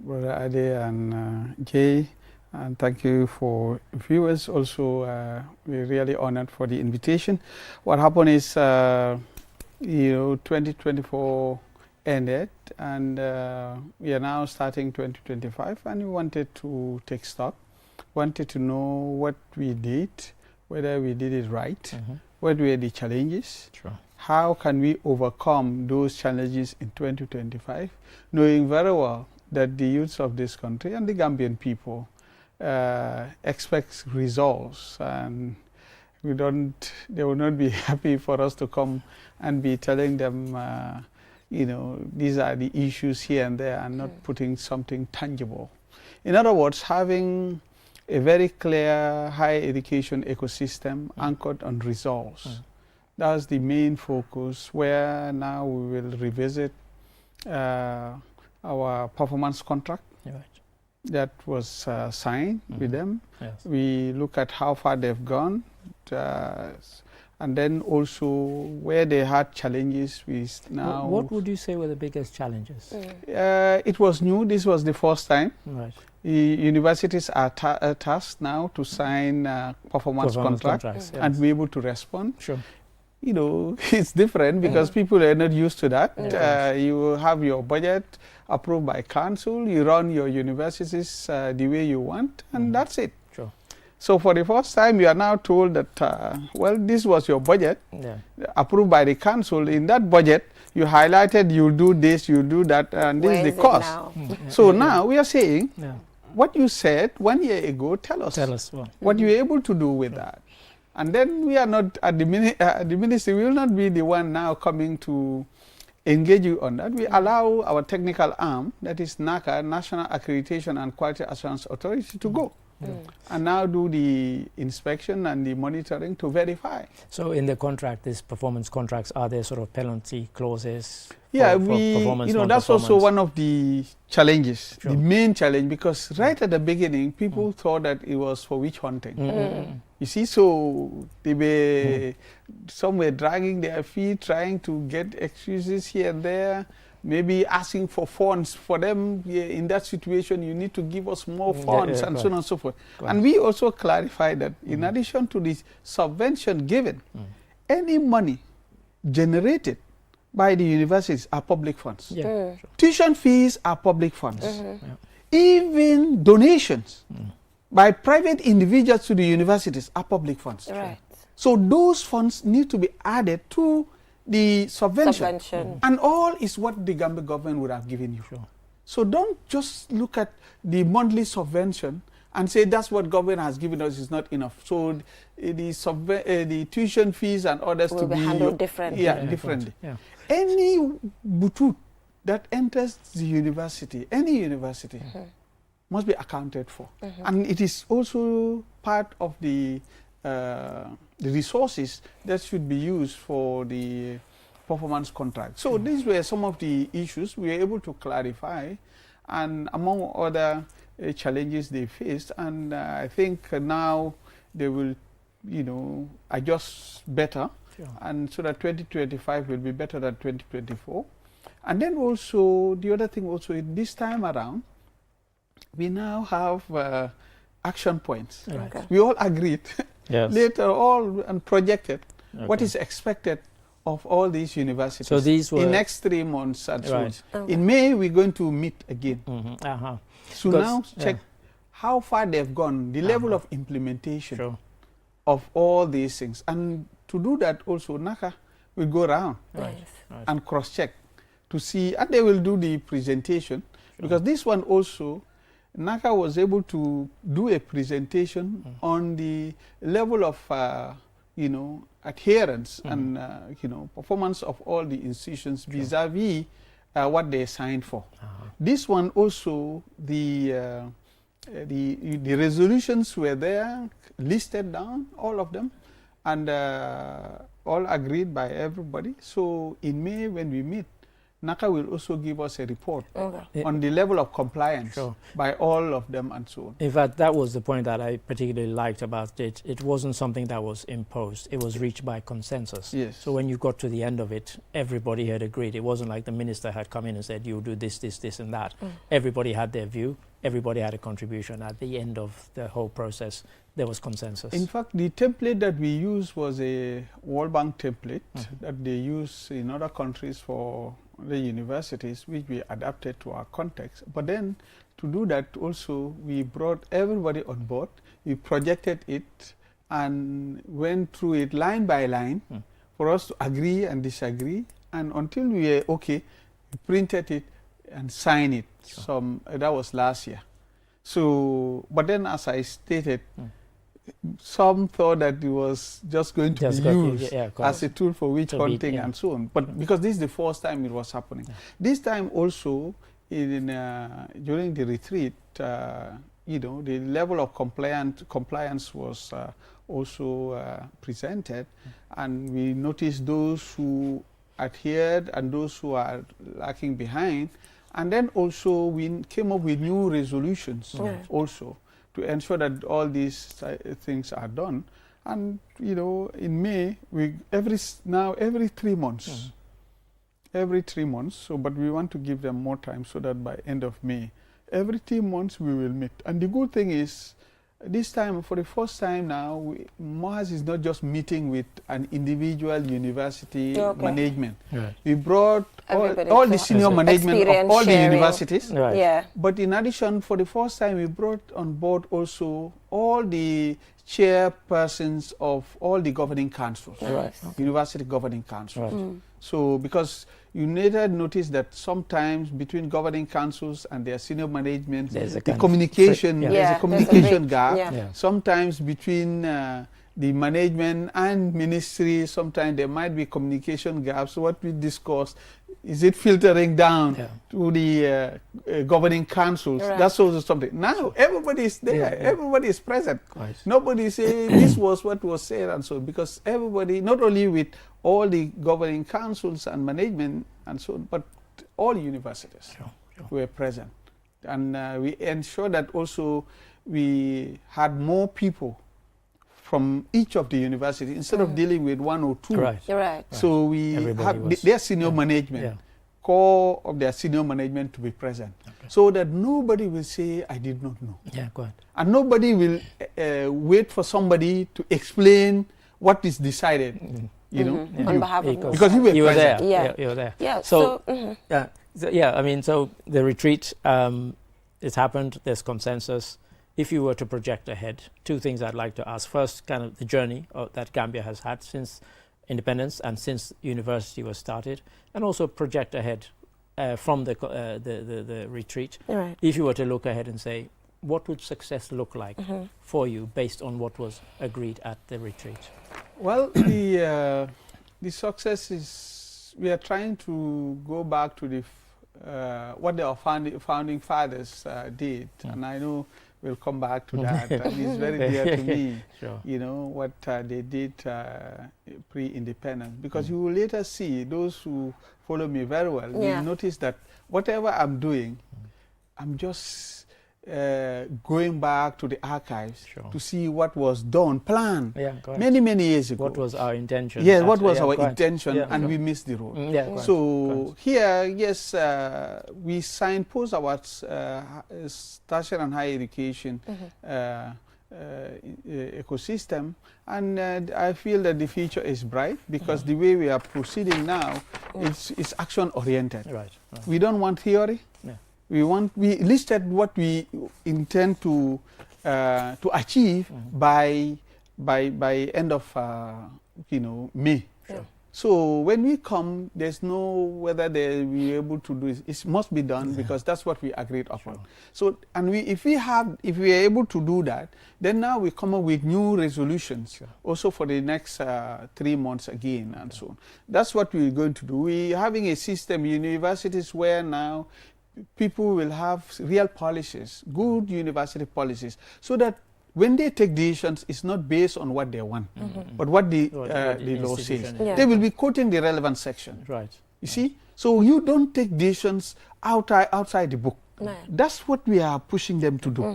S7: Brother Ade and Jay, and thank you for viewers. Also, we're really honored for the invitation. What happened is, 2024 ended, and we are now starting 2025, and we wanted to take stock, wanted to know what we did, whether we did it right, what were the challenges, how can we overcome those challenges in 2025, knowing very well that the youths of this country and the Gambian people expect results, and they will not be happy for us to come and be telling them, you know, these are the issues here and there, and not putting something tangible. In other words, having a very clear higher education ecosystem anchored on results. That's the main focus, where now we will revisit our performance contract that was signed with them. Yes. We look at how far they've gone, and then also where they had challenges.
S2: What would you say were the biggest challenges?
S7: It was new. This was the first time.
S2: Right.
S7: Universities are tasked now to sign performance contracts and be able to respond.
S2: Sure.
S7: You know, it's different because people are not used to that. You have your budget approved by council, you run your universities the way you want, and that's it.
S2: Sure.
S7: So for the first time, you are now told that, well, this was your budget approved by the council. In that budget, you highlighted you'll do this, you'll do that, and this is the cost. So now we are saying, what you said 1 year ago, tell us what you're able to do with that. And then we are not, at the ministry, we will not be the one now coming to engage you on that. We allow our technical arm, that is NACA, National Accreditation and Quality Assurance Authority, to go. And now do the inspection and the monitoring to verify.
S2: So in the contract, these performance contracts, are there sort of penalty clauses?
S7: Yeah, that's also one of the challenges, the main challenge, because right at the beginning, people thought that it was for witch hunting. You see, so they were, some were dragging their feet, trying to get excuses here and there, maybe asking for funds for them. In that situation, you need to give us more funds and so on and so forth. And we also clarified that in addition to the subvention given, any money generated by the universities are public funds. Tuition fees are public funds. Even donations by private individuals to the universities are public funds.
S1: Right.
S7: So those funds need to be added to the subvention. And all is what the Gambia government would have given you. So don't just look at the monthly subvention and say that's what government has given us is not enough. So the tuition fees and others
S1: will be handled differently.
S7: Differently. Any butut that enters the university, any university, must be accounted for. And it is also part of the resources that should be used for the performance contract. So these were some of the issues we were able to clarify, and among other challenges they faced. And I think now they will, adjust better, and so that 2025 will be better than 2024. And then also the other thing also this time around, we now have action points. We all agreed later all and projected what is expected of all these universities.
S2: So these were
S7: in next 3 months and so on. In May we're going to meet again. So now check how far they've gone, the level of implementation of all these things. And to do that also, NACA will go around and cross-check to see, and they will do the presentation, because this one also, NACA was able to do a presentation on the level of, adherence and, performance of all the institutions vis-a-vis what they signed for. This one also, the resolutions were there, listed down, all of them, and all agreed by everybody. So in May when we meet, NACA will also give us a report on the level of compliance by all of them and so on.
S2: In fact, that was the point that I particularly liked about it. It wasn't something that was imposed. It was reached by consensus. So when you got to the end of it, everybody had agreed. It wasn't like the minister had come in and said, you do this, this, this, and that. Everybody had their view. Everybody had a contribution. At the end of the whole process, there was consensus.
S7: In fact, the template that we used was a World Bank template that they use in other countries for the universities, which we adapted to our context. But then to do that also, we brought everybody on board. We projected it and went through it line by line for us to agree and disagree, and until we were okay, we printed it and signed it. That was last year. So, but then as I stated, some thought that it was just going to be used as a tool for witch hunting and so on. But because this is the first time it was happening. This time also, during the retreat, you know, the level of compliance was also presented, and we noticed those who adhered and those who are lacking behind. And then also we came up with new resolutions also to ensure that all these things are done. And you know, in May, every 3 months, every 3 months. So, but we want to give them more time so that by end of May, every 3 months we will meet. And the good thing is, this time, for the first time now, MOHAS is not just meeting with an individual university management. We brought all the senior management of all the universities. But in addition, for the first time, we brought on board also all the chairpersons of all the governing councils, university governing councils. So, because you later notice that sometimes between governing councils and their senior management, there's a communication gap. Sometimes between the management and ministry, sometimes there might be communication gaps. So what we discussed, is it filtering down to the governing councils? That's also something. Now everybody is there, everybody is present. Nobody is saying this was what was said and so on, because everybody, not only with all the governing councils and management and so on, but all universities were present. And we ensured that also we had more people from each of the universities instead of dealing with 1 or 2. So we have their senior management, core of their senior management to be present, so that nobody will say, I did not know. And nobody will wait for somebody to explain what is decided. You know,
S1: on behalf of
S7: because you were present.
S2: You were there. So I mean, so the retreat, it's happened. There's consensus. If you were to project ahead, 2 things I'd like to ask. First, kind of the journey that Gambia has had since independence and since university was started, and also project ahead from the retreat. If you were to look ahead and say, what would success look like for you based on what was agreed at the retreat?
S7: Well, the success is, we are trying to go back to the what our founding fathers did, and I know we'll come back to that. And it's very dear to me, you know, what they did pre-independence, because you will later see, those who follow me very well, will notice that whatever I'm doing, I'm just going back to the archives to see what was done, planned many years ago.
S2: What was our intention?
S7: Yes, what was our intention, and we missed the road. So here, yes, we signpost our tertiary and higher education ecosystem, and I feel that the future is bright, because the way we are proceeding now, it's action oriented. We don't want theory. We listed what we intend to achieve by end of you know, May. So when we come, there's no whether they will be able to do it. It must be done because that's what we agreed upon. So, and if we are able to do that, then now we come up with new resolutions also for the next 3 months again and so on. That's what we're going to do. We're having a system, universities, where now people will have real policies, good university policies, so that when they take decisions, it's not based on what they want, but what the law says. They will be quoting the relevant section. You see? So you don't take decisions outside the book. That's what we are pushing them to do.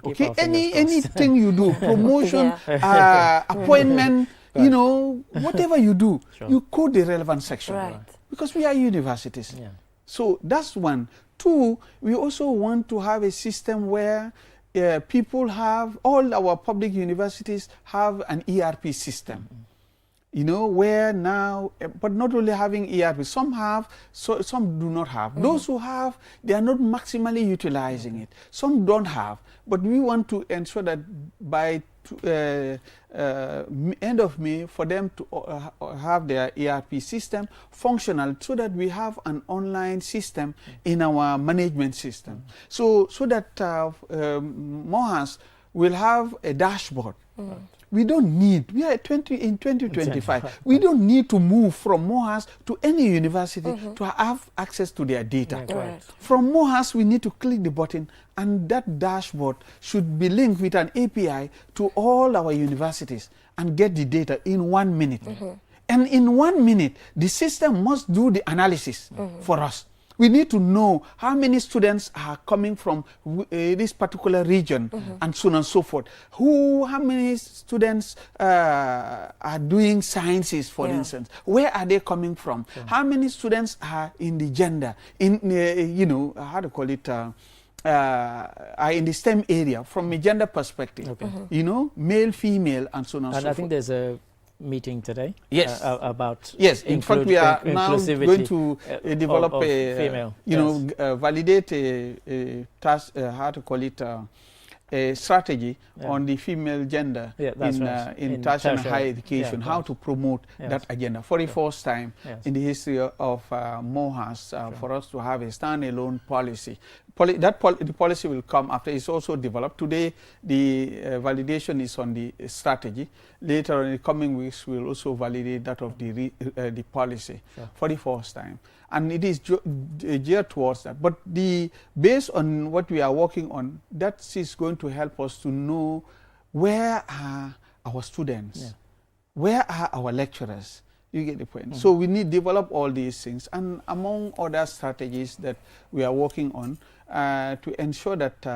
S7: Okay? Anything you do, promotion, appointment, you know, whatever you do, you quote the relevant section. Because we are universities. So that's one. 2, we also want to have a system where people have, all our public universities have an ERP system. You know, where now, but not only having ERP, some have, so some do not have. Those who have, they are not maximally utilizing it. Some don't have, but we want to ensure that by end of May for them to have their ERP system functional, so that we have an online system in our management system. So that Mohas will have a dashboard. We don't need, we are in 2025, we don't need to move from Mohas to any university to have access to their data. From Mohas, we need to click the button, and that dashboard should be linked with an API to all our universities and get the data in 1 minute. And in 1 minute, the system must do the analysis for us. We need to know how many students are coming from this particular region, and so on and so forth. How many students are doing sciences, for instance? Where are they coming from? How many students are in the gender, in you know, how to call it, are in the STEM area from a gender perspective? You know, male, female, and so on and so forth.
S2: And I think there's a meeting today about
S7: in fact we are now going to develop a validate a task, how to call it, a strategy on the female gender in tertiary and higher education, how to promote that agenda for the first time in the history of Mohas, for us to have a standalone policy. The policy will come after it's also developed. Today, the validation is on the strategy. Later in the coming weeks, we'll also validate that of the policy for the first time. And it is geared towards that. But based on what we are working on, that is going to help us to know where are our students, where are our lecturers. You get the point. So we need to develop all these things, and among other strategies that we are working on to ensure that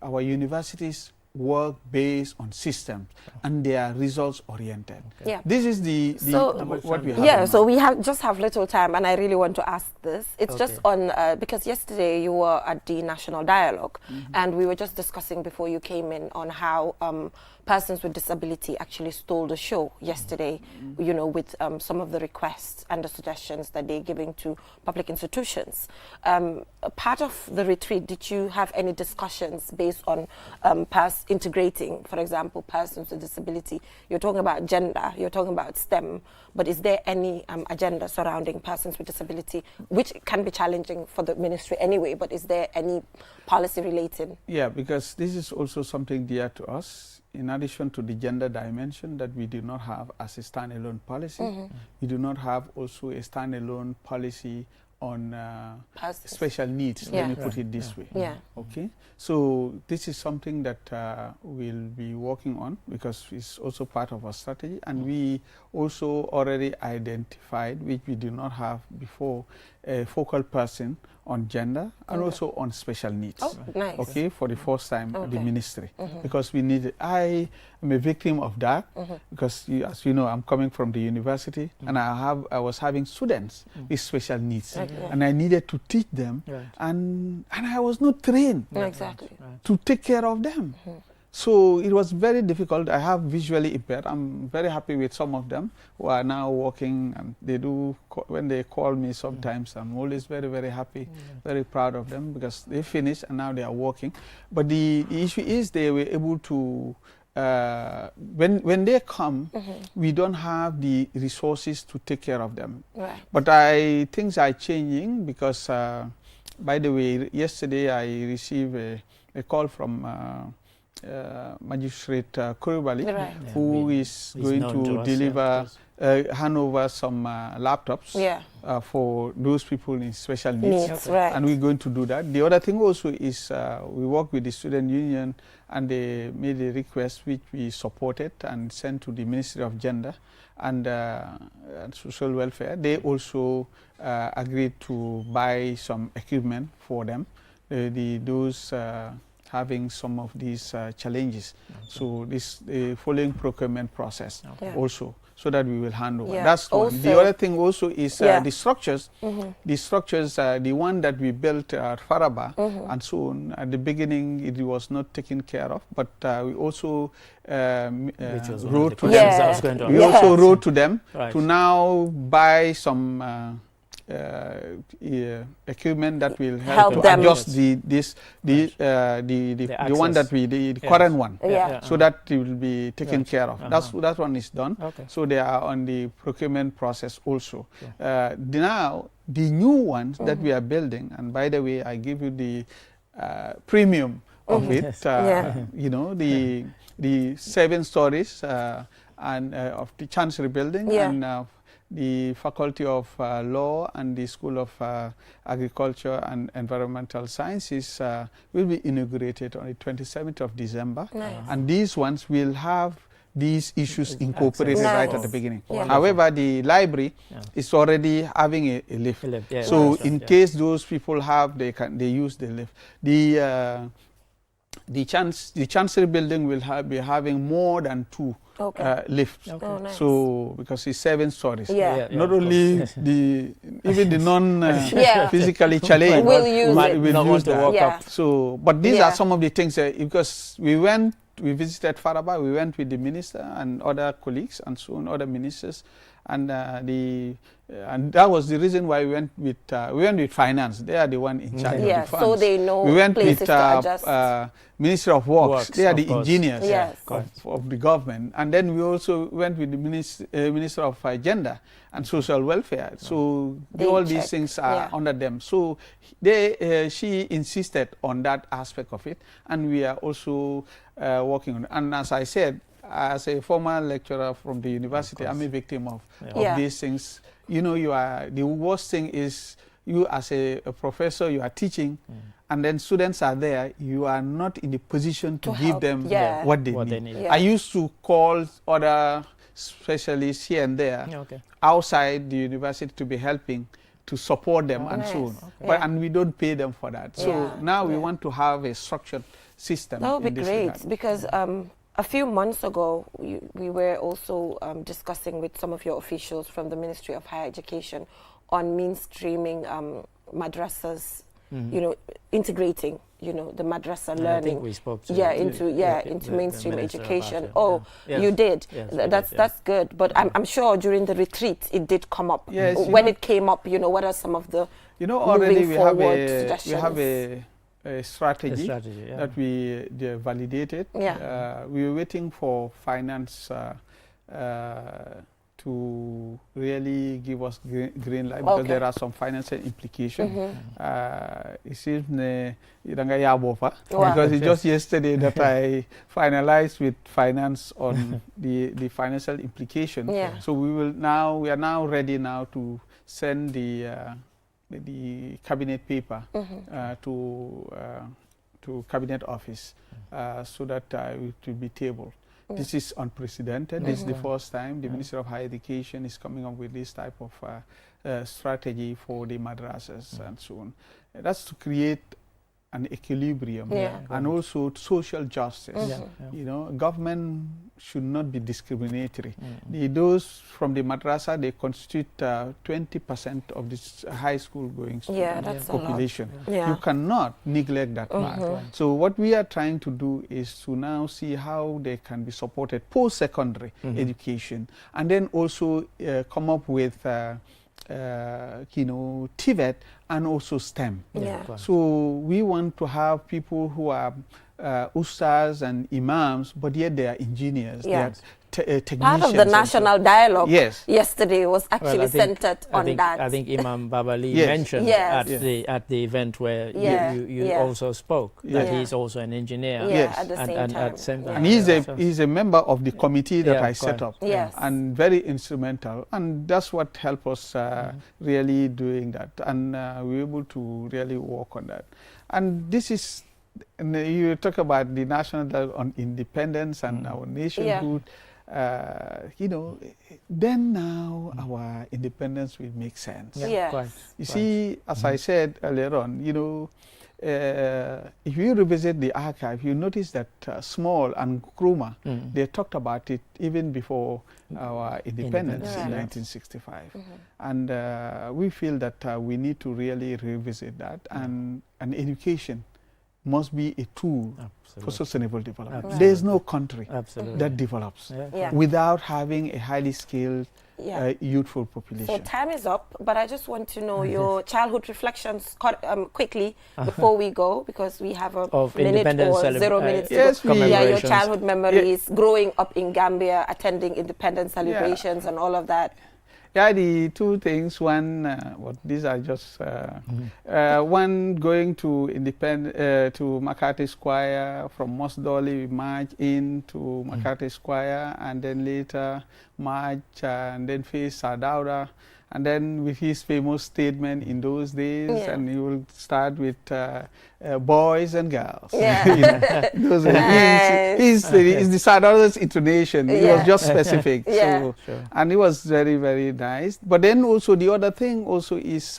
S7: our universities work based on systems and they are results oriented. This is what we have.
S1: So we just have little time, and I really want to ask this. It's just on because yesterday you were at the National Dialogue, and we were just discussing before you came in on how persons with disability actually stole the show yesterday, you know, with some of the requests and the suggestions that they're giving to public institutions. Part of the retreat, did you have any discussions based on integrating, for example, persons with disability? You're talking about gender, you're talking about STEM, but is there any agenda surrounding persons with disability, which can be challenging for the ministry anyway, but is there any policy related?
S7: Yeah, because this is also something dear to us. In addition to the gender dimension that we do not have as a standalone policy, we do not have also a standalone policy on special needs, let me put it this way. Okay, so this is something that we'll be working on, because it's also part of our strategy, and we also already identified, which we did not have before, a focal person on gender and also on special needs. Okay, for the first time at the ministry, because we need. I am a victim of that, because as you know, I'm coming from the university, and I was having students with special needs, and I needed to teach them, and I was not trained to take care of them. So it was very difficult. I have visually impaired. I'm very happy with some of them who are now working, and they do, when they call me sometimes, I'm always very, very happy, very proud of them, because they finished and now they are working. But the issue is they were able to, when they come, we don't have the resources to take care of them. But things are changing, because, by the way, yesterday I received a call from Magistrate Kurubali, who is going to deliver, hand over some laptops for those people in special needs. And we're going to do that. The other thing also is we work with the student union, and they made a request which we supported and sent to the Ministry of Gender and Social Welfare. They also agreed to buy some equipment for them, those having some of these challenges. So this following procurement process also, so that we will hand over. That's one. The other thing also is the structures. The structures, the one that we built at Faraba and so on, at the beginning it was not taken care of, but we also wrote to them. We also wrote to them to now buy some equipment that will help to
S1: them
S7: adjust the one that the current one, so that it will be taken care of. That one is done. So they are on the procurement process also. Now the new ones that we are building, and by the way, I give you the premium of it. You know, the 7 stories and of the Chancery building and the Faculty of Law and the School of Agriculture and Environmental Sciences will be inaugurated on the 27th of December. And these ones will have these issues incorporated right at the beginning. However, the library is already having a lift. So in case those people have, they use the lift. The Chancery building will be having more than 2 lifts.
S1: Nice.
S7: So because it's 7 stories. Not only even the non physically challenged
S1: will use
S7: that. So, but these are some of the things because we visited Faraba, we went with the minister and other colleagues and so on, other ministers, and and that was the reason why we went with finance. They are the one in charge of the funds.
S1: So they know
S7: we went
S1: places
S7: with
S1: to adjust.
S7: Ministry of Works. They are the engineers
S1: of
S7: the government, and then we also went with the Minister of Gender and Social Welfare. So all these things are under them. So she insisted on that aspect of it, and we are also working on it. And as I said, as a former lecturer from the university, I'm a victim of these things. You know, the worst thing is you as a professor, you are teaching, and then students are there, you are not in the position to give them what they need. I used to call other specialists here and there outside the university to be helping, to support them and so on. And we don't pay them for that. So now we want to have a structured system.
S1: That would be great, because a few months ago, we were also discussing with some of your officials from the Ministry of Higher Education on mainstreaming madrasas, you know, integrating, you know, the madrasa learning.
S2: I think we spoke to
S1: into mainstream education. You did. That's good. But I'm sure during the retreat it did come up. When it came up, you know, what are some of the
S7: already we have a strategy that we validated. We were waiting for finance to really give us green light, because there are some financial implications. It seems because it's just yesterday that I finalized with finance on the financial implication. So we are now ready now to send the cabinet paper to cabinet office so that it will be tabled. This is unprecedented. This is the first time the Ministry of Higher Education is coming up with this type of strategy for the madrasas and so on. That's to create an equilibrium and also social justice. You know, government should not be discriminatory. Those from the madrasa, they constitute 20% of this high school going population. You cannot neglect that part. So what we are trying to do is to now see how they can be supported post-secondary education, and then also come up with TVET and also STEM. So we want to have people who are ustaz and imams, but yet they are engineers. They are technicians.
S1: Part of the national dialogue yesterday was actually centered on that.
S2: I think Imam Babali mentioned at the event where you also spoke that he's also an engineer.
S1: At the same time.
S7: And he's a member of the committee that I set up. And very instrumental. And that's what helped us really doing that. And we were able to really work on that. And this is, you talk about the national dialogue on independence and our nationhood. You know, then now our independence will make sense. You see, as I said earlier on, you know, if you revisit the archive, you notice that Small and Nkrumah, they talked about it even before our independence in 1965. And we feel that we need to really revisit that, and education must be a tool for sustainable development.
S2: Absolutely.
S7: There is no country that develops without having a highly skilled youthful population.
S1: So time is up, but I just want to know your childhood reflections quickly before we go, because we have a minute or 0 minutes to go. Your childhood memories, growing up in Gambia, attending independence celebrations and all of that.
S7: Yeah, the two things. One, these are just one, going to to McCarthy Square. From Mosdoli, we march into McCarthy Square, and then later march and then face Sadauda. And then with his famous statement in those days, and he will start with boys and girls.
S1: Yeah.
S7: Those is the Sadauda's intonation. It was just specific. So, and it was very, very nice. But then also the other thing also is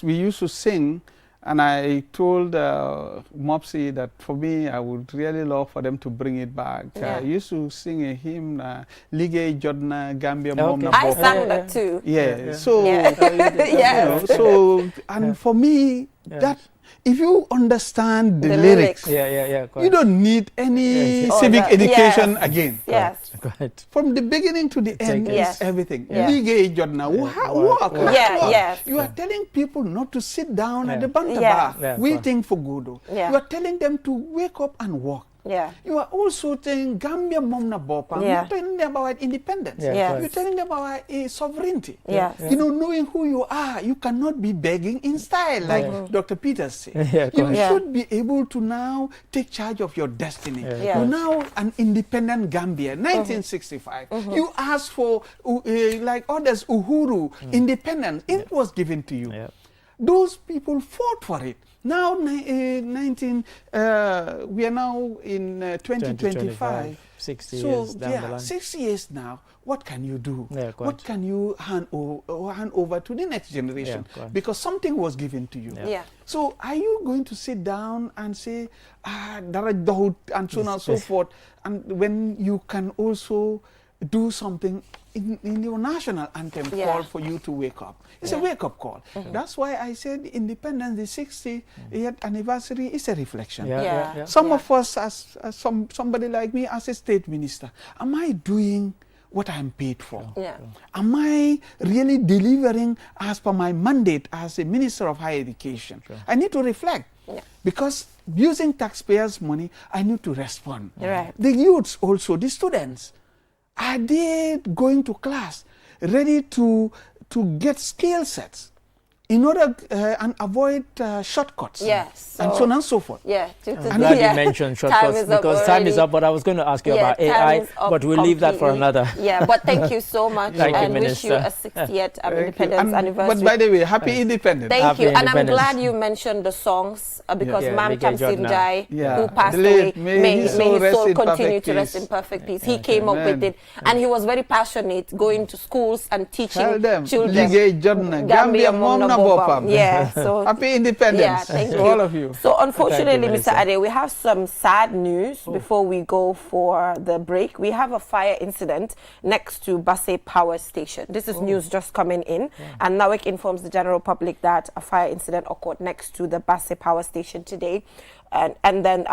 S7: we used to sing. And I told Mopsy that for me, I would really love for them to bring it back. I used to sing a hymn, Lige Jodna Gambia Momna Bopa.
S1: I sang that too.
S7: Yeah. So, you know, so, and for me, that if you understand the lyrics, you don't need any civic education again.
S1: Yes.
S7: From the beginning to the end, is everything.
S1: Yes.
S7: You are telling people not to sit down at the Banta bar waiting for Godot. You are telling them to wake up and walk. You are also telling Gambia Momna Bopa. You're telling them about independence. You're telling them about sovereignty. You know, knowing who you are, you cannot be begging in style, like Dr. Peters said. You should be able to now take charge of your destiny. You're now an independent Gambia. 1965. You asked for, like others, Uhuru, independence. It was given to you. Those people fought for it. Now, we are now in 2025.
S2: 60 years down the line.
S7: 60 years now. What can you do? What can you hand over to the next generation? Because something was given to you. So are you going to sit down and say, Daraj Dahoud, and so on and so forth, and when you can also do something in your national anthem call for you to wake up? It's a wake-up call. That's why I said independence, the 60th anniversary, is a reflection. Some of us, as somebody like me, as a state minister, am I doing what I'm paid for? Am I really delivering as per my mandate as a Minister of Higher Education? I need to reflect. Because using taxpayers' money, I need to respond. The youths also, the students, are they going to class ready to get skill sets in order and avoid shortcuts? And so on and so forth.
S2: I'm glad you mentioned shortcuts, because time is up, but I was going to ask you about AI, but we'll leave that for another.
S1: But thank you so much.
S2: Thank you,
S1: wish you a 60th independence anniversary.
S7: But by the way, happy independence.
S1: Thank you. And I'm glad you mentioned the songs, because Mam Tamsim Jai, who passed away, may his soul continue to rest in perfect peace. He came up with it, and he was very passionate, going to schools and teaching children.
S7: Gambia Momna Bopa.
S1: So
S7: happy independence to all of you.
S1: So unfortunately, Mr. Ade, we have some sad news before we go for the break. We have a fire incident next to Basse Power Station. This is news just coming in, and NAWEC informs the general public that a fire incident occurred next to the Basse Power Station today, and then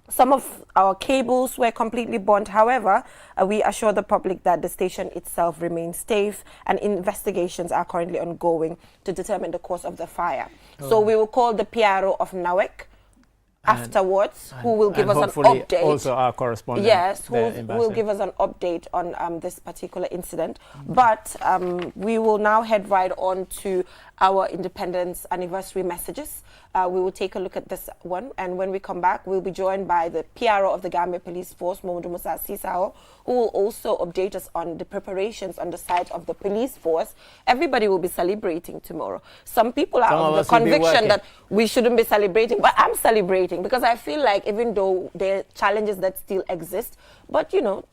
S1: some of our cables were completely burnt. However, we assure the public that the station itself remains safe, and investigations are currently ongoing to determine the cause of the fire. So we will call the PRO of NAWEC afterwards, who will give us an update.
S2: Also our correspondent.
S1: Yes, who will give us an update on this particular incident. But we will now head right on to our independence anniversary messages. We will take a look at this one, and when we come back, we'll be joined by the PRO of the Gambia Police Force, Mamadou Musa Sisao, who will also update us on the preparations on the side of the police force. Everybody will be celebrating tomorrow. Some people are of the conviction that we shouldn't be celebrating, but I'm celebrating, because I feel like even though there are challenges that still exist, but you know,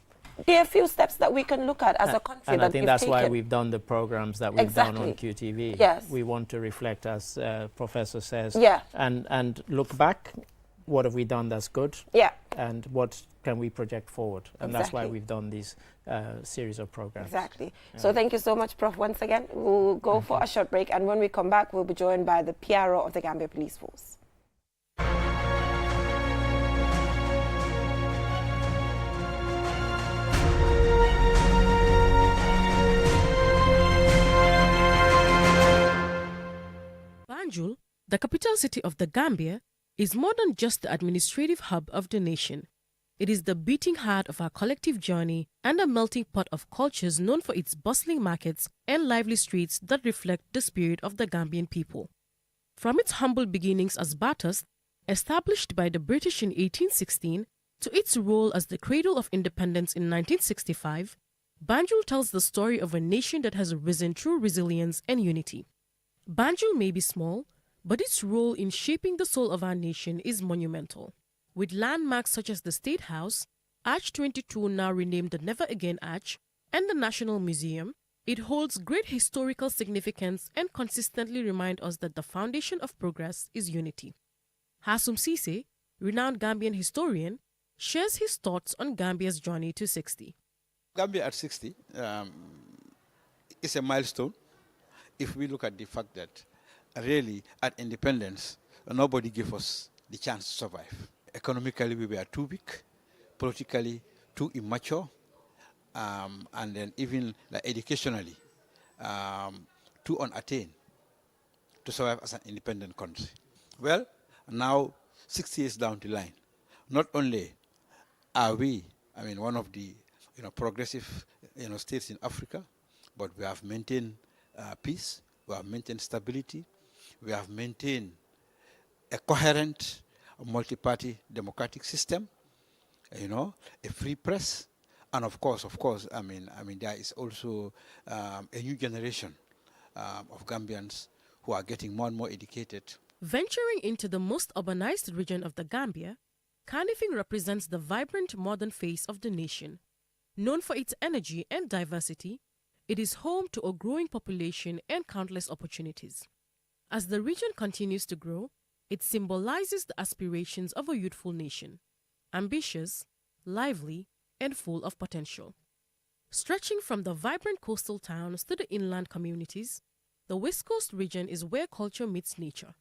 S1: there are a few steps that we can look at as a country.
S2: And I think that's why we've done the programs that we've done on QTV. We want to reflect, as Professor says, and look back. What have we done that's good? And what can we project forward? And that's why we've done these series of programs. So thank you so much, Prof. Once again, we'll go for a short break, and when we come back, we'll be joined by the PRO of the Gambia Police Force.
S8: The capital city of the Gambia is more than just the administrative hub of the nation. It is the beating heart of our collective journey and a melting pot of cultures known for its bustling markets and lively streets that reflect the spirit of the Gambian people. From its humble beginnings as Batas, established by the British in 1816, to its role as the cradle of independence in 1965, Banjul tells the story of a nation that has risen through resilience and unity. Banjul may be small, but its role in shaping the soul of our nation is monumental. With landmarks such as the State House, Arch 22, now renamed the Never Again Arch, and the National Museum, it holds great historical significance and consistently reminds us that the foundation of progress is unity. Hassoum Ceesay, renowned Gambian historian, shares his thoughts on Gambia's journey to 60.
S9: Gambia at 60 is a milestone if we look at the fact that really at independence, nobody gave us the chance to survive. Economically, we were too weak, politically too immature, and then even educationally too unattained to survive as an independent country. Well, now 60 years down the line, not only are we, one of the progressive states in Africa, but we have maintained peace, we have maintained stability, we have maintained a coherent multi-party democratic system, a free press, and of course, there is also a new generation of Gambians who are getting more and more educated.
S8: Venturing into the most urbanized region of the Gambia, Kanifing represents the vibrant modern face of the nation. Known for its energy and diversity, it is home to a growing population and countless opportunities. As the region continues to grow, it symbolizes the aspirations of a youthful nation, ambitious, lively, and full of potential. Stretching from the vibrant coastal towns to the inland communities, the West Coast region is where culture meets nature.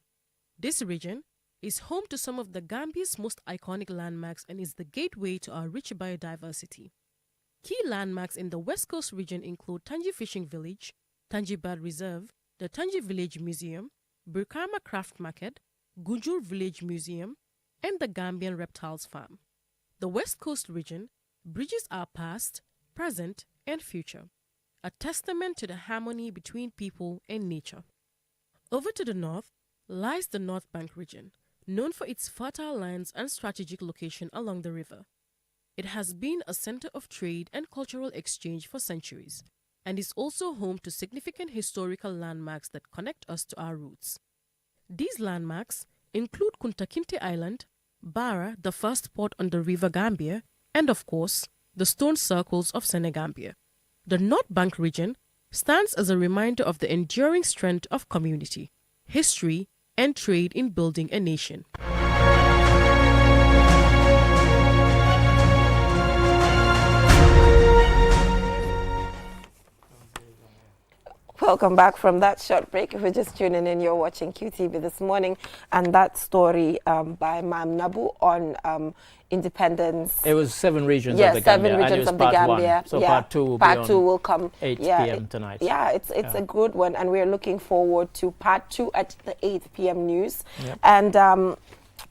S8: This region is home to some of the Gambia's most iconic landmarks and is the gateway to our rich biodiversity. Key landmarks in the West Coast region include Tangi Fishing Village, Tangi Bird Reserve, the Tangi Village Museum, Brikama Craft Market, Gunjur Village Museum, and the Gambian Reptiles Farm. The West Coast region bridges our past, present, and future, a testament to the harmony between people and nature. Over to the north lies the North Bank region, known for its fertile lands and strategic location along the river. It has been a center of trade and cultural exchange for centuries, and is also home to significant historical landmarks that connect us to our roots. These landmarks include Kunta Island, Barra, the first port on the River Gambia, and of course, the stone circles of Senegambia. The North Bank region stands as a reminder of the enduring strength of community, history, and trade in building a nation.
S1: Welcome back from that short break. If you're just tuning in, you're watching QTV This Morning, and that story by Mam Nabu on independence.
S2: It was 7 regions
S1: of
S2: the Gambia.
S1: 7 regions of the Gambia.
S2: So part 2
S1: will come
S2: 8 p.m. tonight.
S1: Yeah, it's a good one, and we're looking forward to part 2 at the 8 p.m. news.
S2: Yep.
S1: And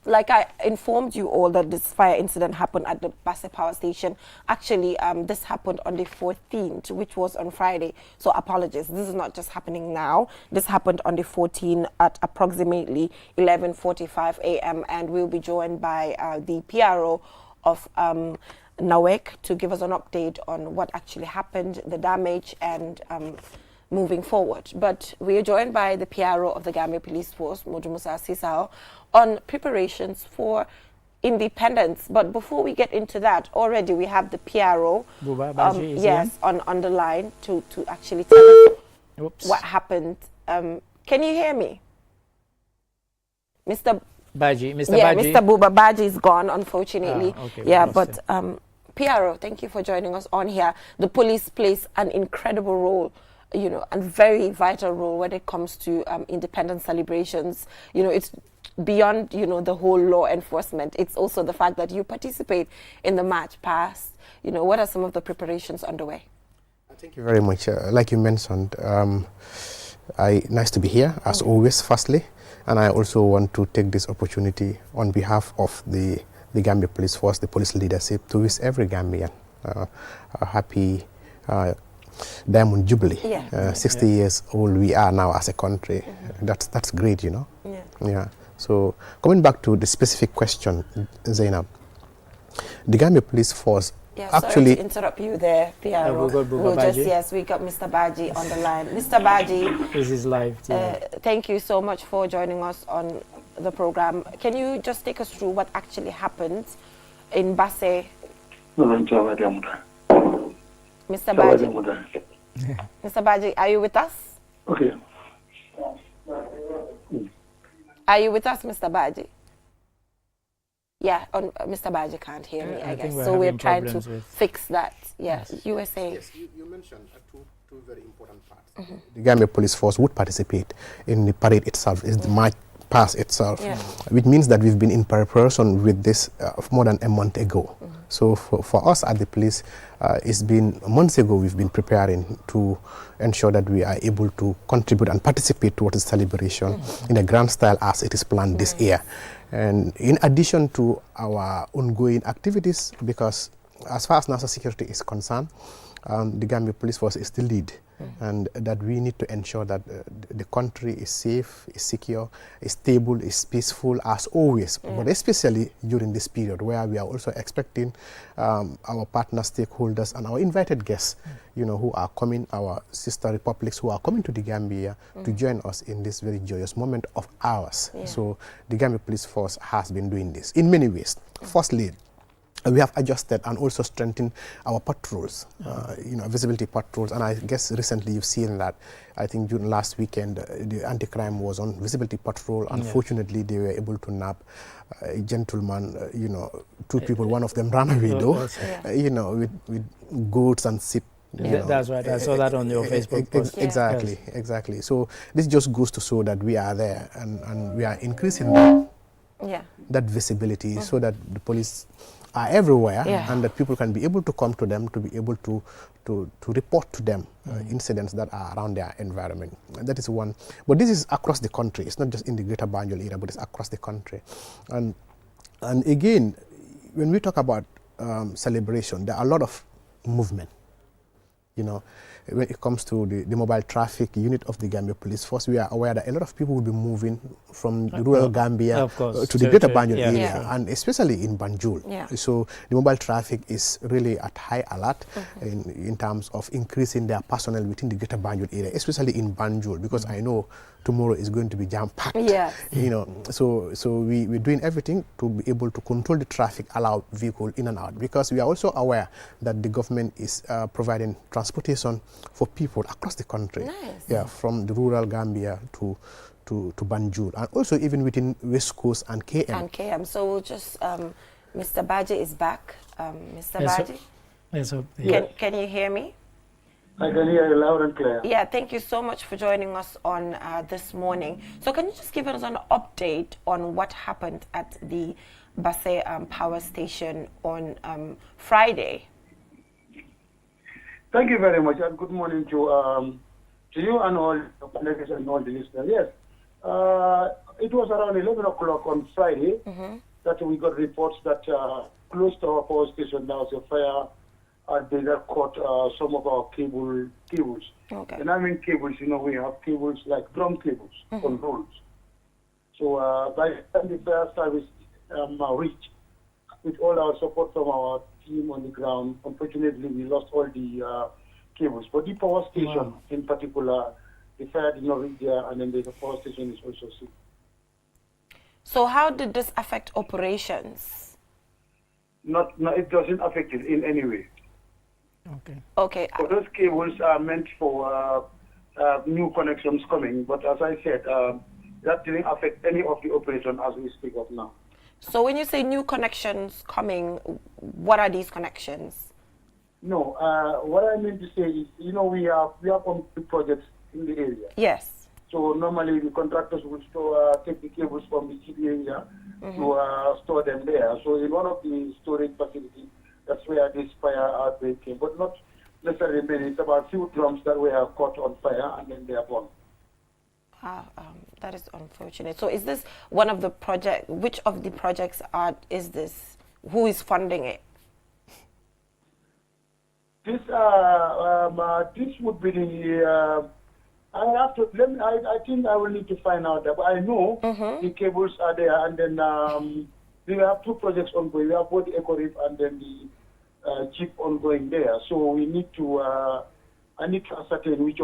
S1: like I informed you all that this fire incident happened at the Basse Power Station. Actually, this happened on the 14th, which was on Friday. So apologies, this is not just happening now. This happened on the 14th at approximately 11:45 a.m. And we'll be joined by the PRO of NAWEC to give us an update on what actually happened, the damage, and moving forward. But we are joined by the PRO of the Gambia Police Force, Modu Musa Sisao, on preparations for independence. But before we get into that, already we have the PRO on the line to actually tell us what happened. Can you hear me? Mr.
S2: Baji,
S1: Mr. Buba Baji is gone, unfortunately. But PRO, thank you for joining us on here. The police plays an incredible role, and very vital role when it comes to independence celebrations. It's beyond, the whole law enforcement. It's also the fact that you participate in the march past. What are some of the preparations underway?
S10: Thank you very much. Like you mentioned, nice to be here, as always, firstly. And I also want to take this opportunity on behalf of the Gambia Police Force, the police leadership, to wish every Gambian a happy Diamond Jubilee. 60 years old we are now as a country. That's great, you know. Yeah. So coming back to the specific question, Zainab, the Gambia Police Force actually...
S1: Sorry to interrupt you there, Piero. We got Mr. Baji on the line. Mr. Baji,
S2: this is live.
S1: Thank you so much for joining us on the program. Can you just take us through what actually happened in Basse? Mr. Baji. Mr. Baji, are you with us?
S11: Okay.
S1: Are you with us, Mr. Baji? Yeah, Mr. Baji can't hear me, I guess. So we're trying to fix that. Yeah, you were saying.
S10: Yes, you mentioned two very important parts. The Gambia Police Force would participate in the parade itself, is the March Past itself, which means that we've been in preparation with this more than a month ago. So for us at the police, it's been months ago we've been preparing to ensure that we are able to contribute and participate towards the celebration in a grand style as it is planned this year. And in addition to our ongoing activities, because as far as national security is concerned, the Gambia Police Force is the lead, and that we need to ensure that the country is safe, is secure, is stable, is peaceful as always, but especially during this period where we are also expecting our partner stakeholders and our invited guests, you know, who are coming, our sister republics who are coming to the Gambia to join us in this very joyous moment of ours. So the Gambia Police Force has been doing this in many ways. Firstly, we have adjusted and also strengthened our patrols, you know, visibility patrols. And I guess recently you've seen that, I think June last weekend, the anti-crime was on visibility patrol. Unfortunately, they were able to nab a gentleman, you know, two people, one of them ran away though, you know, with goats and sheep.
S2: That's right, I saw that on your Facebook post.
S10: Exactly. So this just goes to show that we are there and we are increasing that visibility so that the police are everywhere and that people can be able to come to them, to be able to report to them incidents that are around their environment. That is one. But this is across the country. It's not just in the Greater Banjul area, but it's across the country. And again, when we talk about celebration, there are a lot of movement. You know, when it comes to the mobile traffic unit of the Gambia Police Force, we are aware that a lot of people will be moving from the rural Gambia to the Greater Banjul area, and especially in Banjul. So the mobile traffic is really at high alert in terms of increasing their personnel within the Greater Banjul area, especially in Banjul, because I know tomorrow is going to be jam-packed. You know, so we're doing everything to be able to control the traffic, allow vehicle in and out, because we are also aware that the government is providing transportation for people across the country. From the rural Gambia to Banjul, and also even within West Coast and KM.
S1: So we'll just, Mr. Baji is back. Mr. Baji? Can you hear me?
S11: I can hear you loud and clear.
S1: Yeah, thank you so much for joining us on this morning. So can you just give us an update on what happened at the Basse power station on Friday?
S11: Thank you very much, and good morning to you and all the listeners. Yes, it was around 11 o'clock on Friday that we got reports that close to our power station there was a fire. They have caught some of our cables. And I mean cables, you know, we have cables like drum cables on rolls. So by the time the fire service reached, with all our support from our team on the ground, unfortunately we lost all the cables. But the power station in particular, the fire did not reach there, and then the power station is also sick.
S1: So how did this affect operations?
S11: No, it doesn't affect it in any way.
S1: Okay.
S11: So those cables are meant for new connections coming, but as I said, that didn't affect any of the operation as we speak of now.
S1: So when you say new connections coming, what are these connections?
S11: No, what I mean to say is, you know, we have complete projects in the area.
S1: Yes.
S11: So normally the contractors will take the cables from the city area to store them there. So in one of the storage facilities, that's where this fire outbreak came, but not necessarily many. It's about a few drums that were caught on fire and then they are burned.
S1: That is unfortunate. So is this one of the project? Which of the projects is this? Who is funding it?
S11: This would be the. I have to. I think I will need to find out that. But I know the cables are there, and then we have two projects ongoing. We have both the Eco Reef and then the Jeep ongoing there. So we need to. I need to ascertain which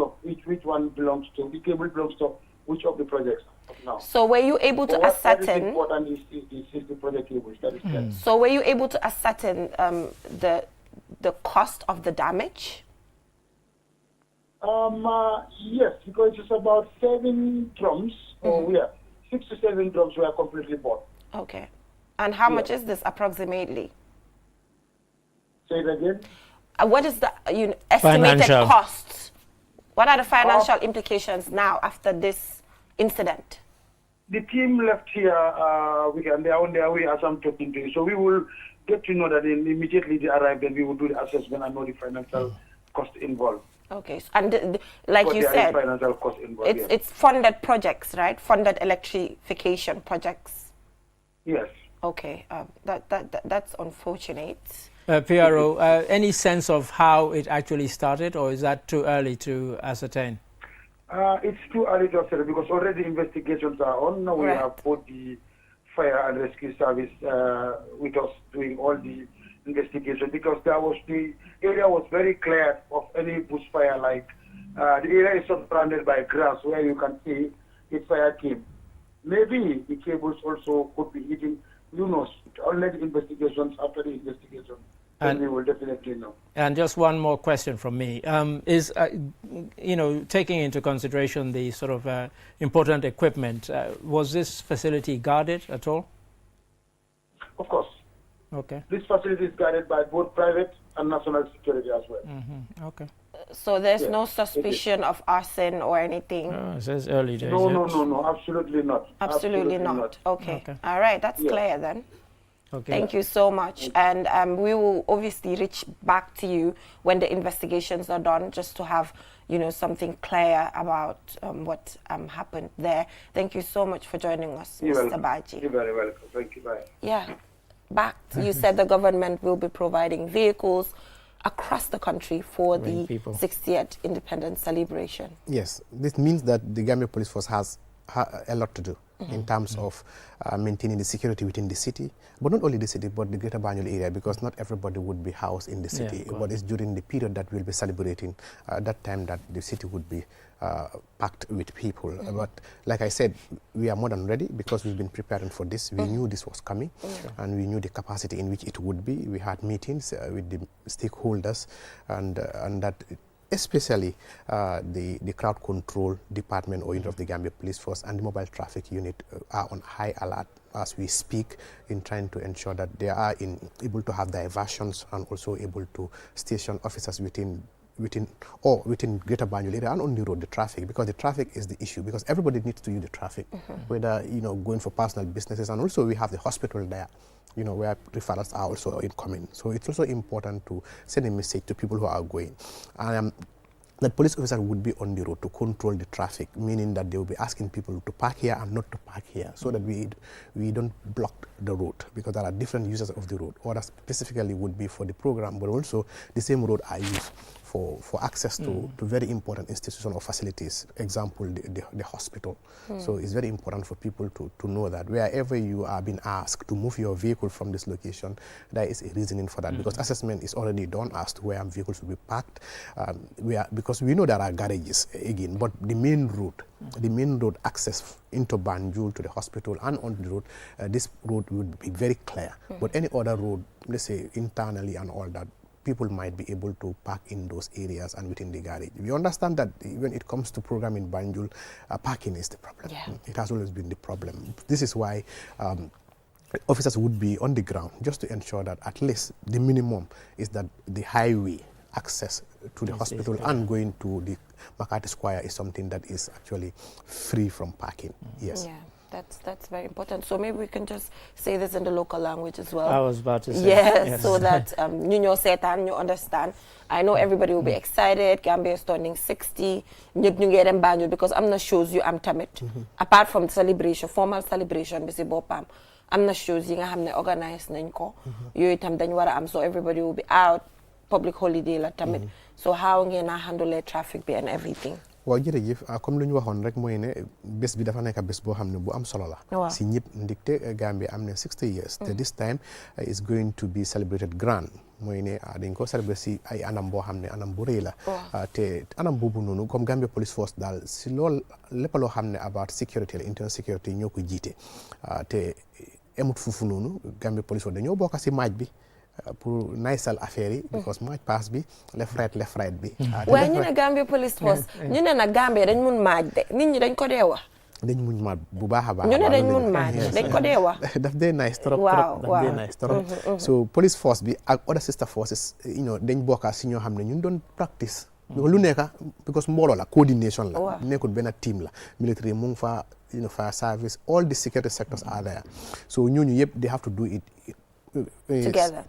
S11: one belongs to. The cable belongs to which of the projects now.
S1: So were you able to ascertain?
S11: What is important is the project cables. That is
S1: So were you able to ascertain the cost of the damage?
S11: Yes, because it's about 7 drums, or 6 to 7 drums were completely bought.
S1: Okay. And how much is this approximately?
S11: Say it again.
S1: What is the estimated costs? What are the financial implications now after this incident?
S11: The team left here and they are on their way as I'm talking to you. So we will get to know that immediately they arrive, then we will do the assessment and know the financial cost involved.
S1: Okay, and like you said,
S11: financial cost involved,
S1: it's funded projects, right? Funded electrification projects.
S11: Yes.
S1: Okay, that's unfortunate.
S2: PRO, any sense of how it actually started, or is that too early to ascertain?
S11: It's too early to ascertain because already investigations are on. Now we have both the fire and rescue service with us doing all the investigation, because the area was very clear of any bushfire. Like the area is surrounded by grass where you can see if fire came. Maybe the cables also could be hitting. You know, already investigations. After the investigation, then we will definitely know.
S2: And just one more question from me is, taking into consideration the sort of important equipment, was this facility guarded at all?
S11: Of course.
S2: Okay.
S11: This facility is guarded by both private and national security as well.
S2: Okay.
S1: So there's no suspicion of arson or anything?
S2: Oh, it says early days.
S11: No, absolutely not.
S1: Absolutely not. Okay. All right, that's clear then. Okay. Thank you so much. And we will obviously reach back to you when the investigations are done, just to have, something clear about what happened there. Thank you so much for joining us, Mr. Baji.
S11: You're very welcome. Thank you. Bye.
S1: Yeah. Back, you said the government will be providing vehicles across the country for the 60th independence celebration.
S10: Yes, this means that the Gambia Police Force has a lot to do in terms of maintaining the security within the city, but not only the city, but the Greater Banjul area, because not everybody would be housed in the city. But it's during the period that we'll be celebrating, that time that the city would be packed with people. But like I said, we are more than ready because we've been preparing for this. We knew this was coming, and we knew the capacity in which it would be. We had meetings with the stakeholders, and that especially the crowd control department or unit of the Gambia Police Force and the mobile traffic unit are on high alert as we speak, in trying to ensure that they are able to have diversions and also able to station officers within Greater Banjul area and on the road, the traffic, because the traffic is the issue, because everybody needs to use the traffic, whether going for personal businesses, and also we have the hospital there, where referrals are also incoming. So it's also important to send a message to people who are going. That police officer would be on the road to control the traffic, meaning that they will be asking people to park here and not to park here, so that we don't block the road, because there are different users of the road. Others specifically would be for the program, but also the same road are used for access to very important institutional facilities, example, the hospital. So it's very important for people to know that wherever you are being asked to move your vehicle from this location, there is a reasoning for that, because assessment is already done as to where vehicles will be parked. Because we know there are garages again, but the main road access into Banjul to the hospital and on the road, this road would be very clear. But any other road, let's say internally and all that, people might be able to park in those areas and within the garage. We understand that when it comes to program in Banjul, parking is the problem. It has always been the problem. This is why officers would be on the ground just to ensure that at least the minimum is that the highway access to the hospital and going to the Makati Square is something that is actually free from parking. Yes.
S1: That's very important. So maybe we can just say this in the local language as well.
S2: I was about to say.
S1: Yes, so that you setan, you understand. I know everybody will be excited. Gambia is turning 60. Because I'm not shows you I'm tamit. Apart from celebration, formal celebration, bisi bopam. I'm not shows you nga organized nanko. You itam dañ wara am, so everybody will be out. Public holiday la tamit. So how ngeen handle traffic bi and everything?
S10: waaw jërëjëf comme lu ñu waxoon rek mooy ne bés bi dafa nekk bés boo xam ne bu am solo la si ñëpp ndikte Gambia am na 60 years te this time is going to be celebrated grand mooy ne dañ ko célébrer si ay anam boo xam ne anam bu rëy la te anam boobu noonu comme Gambia Police Force daal si loolu lépp loo xam ne about security la internal security ñoo ko jiite te emut foofu noonu Gambia Police Force dañoo bokk si maaj bi pour naysal affaire yi because match pass bi left right bi
S1: waaye ñu ne Gambia Police Force ñu ne nag Gambia dañ mun maaj de nit ñi dañ ko dee wax
S10: dañ muñ maaj bu baax a baax
S1: ñu ne dañ mun maaj dañ ko dee wax
S10: daf dee nice trop daf dee nice trop so police force bi ak other sister forces dañ bokka si ñoo xam ne ñun doon practice lu nekka because mbooloo la coordination la nekkul benn team la military mu ngi fa fire service all the security sectors are there so ñooñu yëpp they have to do it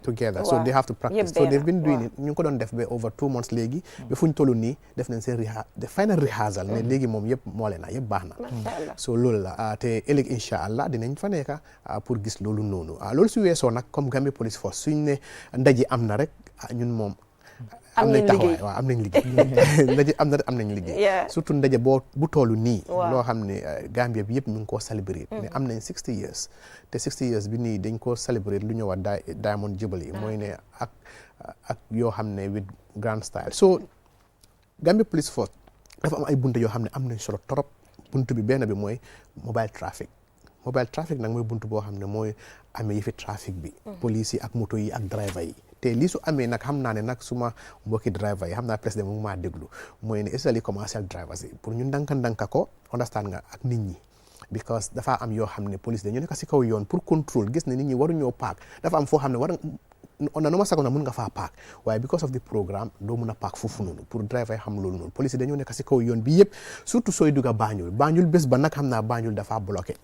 S10: together. So they have to practice. So they've been doing it. ñu ko doon def ba over 2 months léegi ba fu ñu toll nii def nañ seen final rehearsal ne léegi moom yëpp moo leen yëpp baax na so loolu la te ëllëg incha allah dinañ fa nekk pour gis loolu noonu loolu su weesoo nag comme Gambia Police Force suñ ne ndaje am na rek ñun moom am nañ taxawaay waaw am nañ liggéey ndaje am nañ liggéey surtout ndaje bu tollu nii loo xam ne Gambia bi yëpp ñu ngi koo célébrer ne am nañ 60 years te 60 years bi nii dañ koo célébrer lu ñu wax Diamond Jubilee mooy ne ak yoo xam ne with grand style so Gambia Police Force dafa am ay buntu yoo xam ne am nañ solo trop buntu bi benn bi mooy mobile traffic nag mooy buntu boo xam ne mooy amee yëfi trafic bi police yi ak moto yi ak driver yi te lii su amee nag xam naa ne nag suma mbokki driver yi xam naa président mu ngi maa déglu mooy ne especially commercial drivers yi pour ñu ndanka ko understand nga ak nit ñi because dafa am yoo xam ne police dañu nekk si kaw yoon pour contrôle gis ne nit ñi waruñoo paak dafa am foo xam ne on a no ma sago na mun nga faa paak waaye because of the programme doo mun a paak foofu noonu pour driver yi xam loolu noonu police dañoo nekk si kaw yoon bi yëpp surtout sooy dugg a Banjul bés ba nag xam naa Banjul dafa bloqué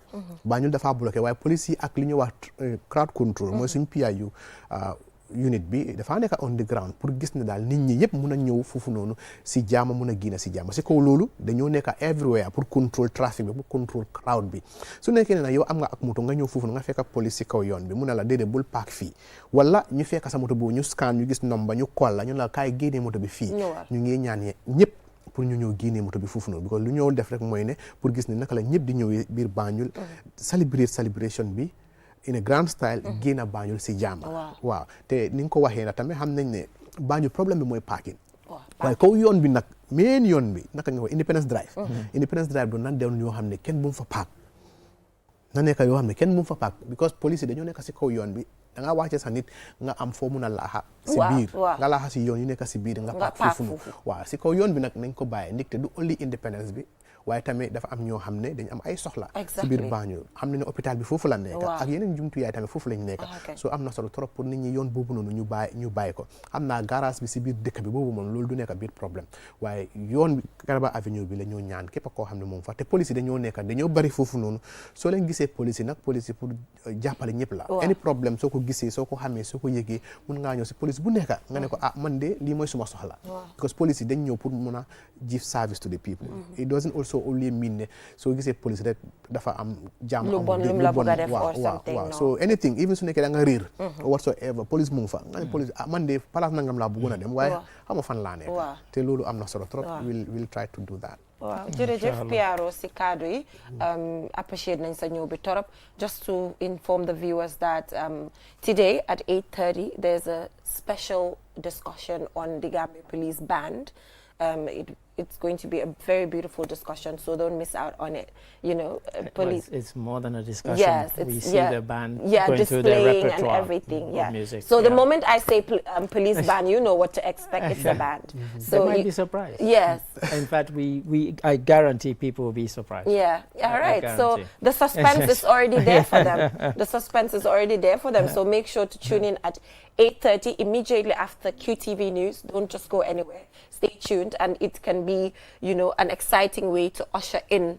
S10: waaye police yi ak li ñuy wax crowd control mooy suñ PIU unit bi dafa nekk on the ground pour gis ne daal nit ñi yëpp mun a ñëw foofu noonu si jaama mun a génn si jaama si kaw loolu dañoo nekk everywhere pour contrôle trafic bi pour contrôle crowd bi su nekkee ne nag yow am nga ak moto nga ñëw foofu nga fekk police si kaw yoon bi mu ne la déedéet bul park fii wala ñu fekk sa moto boobu ñu scan ñu gis nomba ñu call la ñu la kaay génnee moto bi fii ñu ngi ñaan ñëpp pour ñu ñëw génnee moto bi foofu noonu because lu ñëw def rek mooy ne pour gis ne naka la ñëpp di ñëwee biir Banjul celebration bi in a grand style génn Banjul si jaama waaw te ni nga ko waxee na tamit xam nañ ne Banjul problème bi mooy parking waaye kaw yoon bi nag main yoon bi naka nga wax Independence Drive doon na doon yoo xam ne kenn bu mu fa park na nekk yoo xam ne kenn bu mu fa park because police dañoo nekk si kaw yoon bi da nga wàcce sa nit nga am foo mun a laaxa si biir nga laaxa si yoon yu nekk si biir nga park foofu waaw si kaw yoon bi nag nañ ko bàyyi ndik te du only Independence bi waaye tamit dafa am ñoo xam ne dañu am ay soxla si biir Banjul xam ne ne hôpital bi foofu la nekk ak yeneen jumtuyaay tamit foofu lañ nekk so am na solo trop pour nit ñi yoon boobu noonu ñu bàyyi ko xam naa garage bi si biir dëkk bi boobu moom loolu du nekk biir problème waaye yoon bi Karaba Avenue bi la ñoo ñaan képp koo xam ne moom fa te police yi dañoo nekk dañoo bari foofu noonu soo leen gisee police yi nag police yi pour jàppale ñëpp la any problème soo ko gisee soo ko xamee soo ko yëgee mun ngaa ñëw si police bu nekk nga ne ko man de lii mooy suma soxla because police yi dañ ñëw pour mun a give service to the people it doesn't also only mean ne soo gisee police rek dafa am jàmm
S1: lu bon
S10: waaw so anything even su nekkee da nga réer whatsoever police mu ngi fa nga ne police man de place nangam laa bëggoon a dem waaye xam nga fan laa nekk te loolu am na solo trop we'll try to do that
S1: waaw jërëjëf PRO si kaddu yi appreciate nañ sa ñëw bi torop just to inform the viewers that today at 8:30 there's a special discussion on the Gambia Police Band. It's going to be a very beautiful discussion, so don't miss out on it. Police.
S2: It's more than a discussion.
S1: Yes,
S2: we see the band going through
S1: their
S2: repertoire
S1: and everything.
S2: of music.
S1: So the moment I say police band, you know what to expect. It's a band.
S2: So they might be surprised.
S1: Yes.
S2: In fact, I guarantee people will be surprised.
S1: Yeah. All right. So the suspense is already there for them. The suspense is already there for them. So make sure to tune in at 8:30 immediately after QTV News. Don't just go anywhere. Stay tuned, and it can be, an exciting way to usher in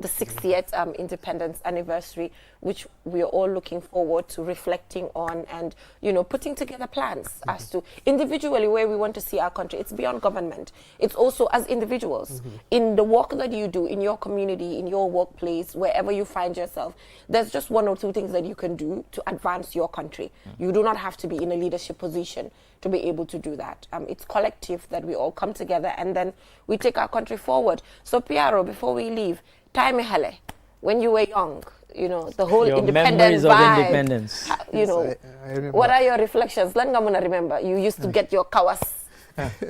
S1: the 60th independence anniversary, which we are all looking forward to reflecting on and, you know, putting together plans as to individually where we want to see our country. It's beyond government. It's also as individuals. In the work that you do, in your community, in your workplace, wherever you find yourself, there's just one or two things that you can do to advance your country. You do not have to be in a leadership position to be able to do that. It's collective that we all come together and then we take our country forward. So Piaro, before we leave, time hale, when you were young, you know, the whole
S2: your
S1: independent
S2: memories
S1: vibe,
S2: of independence.
S1: You know,
S10: I remember.
S1: what are your reflections? Lan nga muna remember, you used to get your kawas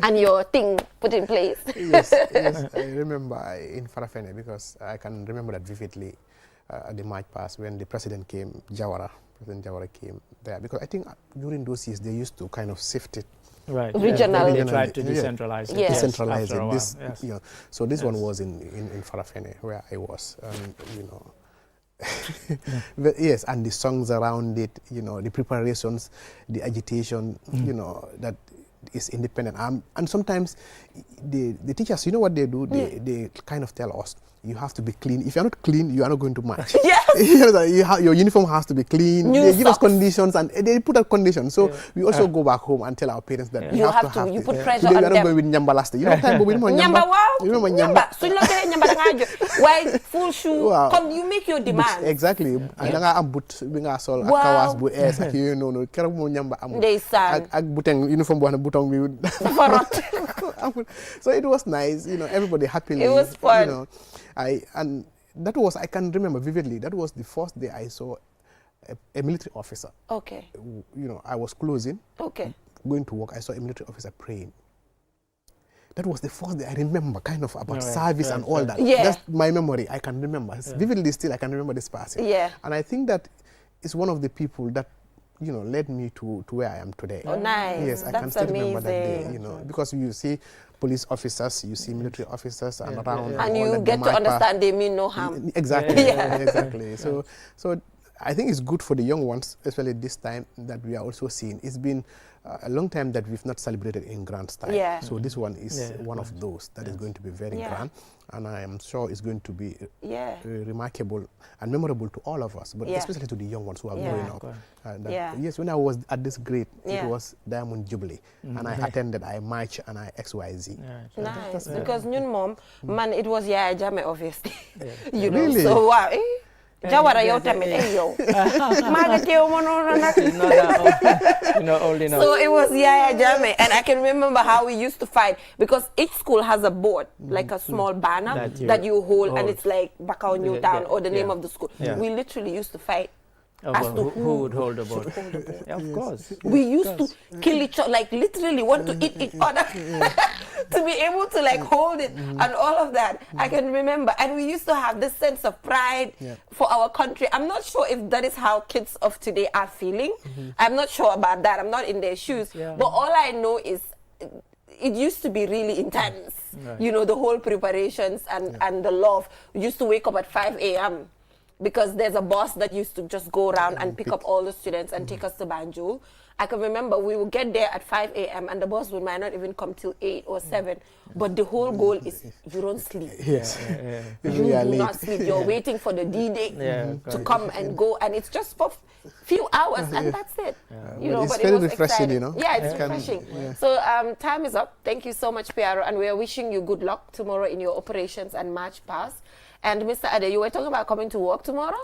S1: and your thing put in place.
S10: Yes, I remember in Farafene because I can remember that vividly at the March past when the president came, President Jawara came there, because I think during those years they used to kind of sift it.
S2: Right.
S1: Regional.
S2: They tried to decentralize it.
S1: Yes.
S10: Decentralize
S2: After a
S10: it.
S2: while,
S10: This,
S2: yes.
S10: you know, so this one was in Farafene where I was, and you know. But yes, and the songs around it, you know, the preparations, the agitation, you know, that is independent. And sometimes the teachers, you know what they do? They kind of tell us, you have to be clean. If you're not clean, you are not going to march.
S1: Yes.
S10: Your uniform has to be clean. They give us conditions and they put out conditions. So we also go back home and tell our parents that
S1: you have to. You put pressure
S10: today
S1: on
S10: we are
S1: them.
S10: not going with Nyamba last day. You know time, but we remember
S1: Nyamba, wow.
S10: You remember Nyamba?
S1: Soon look at Nyamba ngajo. Why full shoe?
S10: Wow.
S1: Come, you make your demands.
S10: Exactly. And nga am boot bi nga sol ak kawas bu es ak yoy nonu keroog mo Nyamba amul.
S1: Ndeysaan.
S10: Ak buteng uniform bo xamne bouton bi so it was nice, you know, everybody happily.
S1: It was fun.
S10: You know, I can remember vividly, that was the first day I saw a military officer.
S1: Okay.
S10: You know, I was closing.
S1: Okay.
S10: Going to work, I saw a military officer praying. That was the first day I remember, kind of about service and all that.
S1: Yeah.
S10: That's my memory. I can remember. Vividly still, I can remember this person.
S1: Yeah.
S10: And I think that is one of the people that, you know, led me to where I am today.
S1: Oh, nice.
S10: Yes, I can still remember that day, you know, because you see police officers, you see military officers and around.
S1: And you get to understand they mean no harm.
S10: Exactly, exactly. So I think it's good for the young ones, especially this time that we are also seeing. It's been a long time that we've not celebrated in grand style.
S1: Yeah.
S10: So this one is one of those that is going to be very grand. And I am sure it's going to be remarkable and memorable to all of us, but especially to the young ones who are growing up. Yes, when I was at this grade, it was Diamond Jubilee. And I attended, I marched, and I XYZ.
S1: Nice, because ñun mom, man, it was Yaya Jammeh, obviously. You know,
S10: Really?
S1: so wow. Jawara yow tamit yow. Maga teew mo noonu nak.
S2: You know, old enough.
S1: So it was Yaya Jammeh, and I can remember how we used to fight, because each school has a board, like a small banner that you hold, and it's like Bakau Newtown or the name of the school. We literally used to fight. As to
S2: who would hold the board? Of course.
S1: We used to kill each other, like literally want to eat each other to be able to like hold it and all of that. I can remember. And we used to have this sense of pride for our country. I'm not sure if that is how kids of today are feeling. I'm not sure about that. I'm not in their shoes. But all I know is it used to be really intense. You know, the whole preparations and the love. We used to wake up at 5 a.m. because there's a bus that used to just go around and pick up all the students and take us to Banjul. I can remember we would get there at 5 a.m. and the bus might not even come till 8 or 7. But the whole goal is you don't sleep. You do not sleep. You're waiting for the D-Day to come and go, and it's just for few hours and that's it. You know,
S10: it's
S1: but
S10: very
S1: it was
S10: refreshing,
S1: exciting.
S10: you know.
S1: Yeah, it's refreshing. So time is up. Thank you so much, Piaro, and we are wishing you good luck tomorrow in your operations and march past. And Mr. Ade, you were talking about coming to work tomorrow?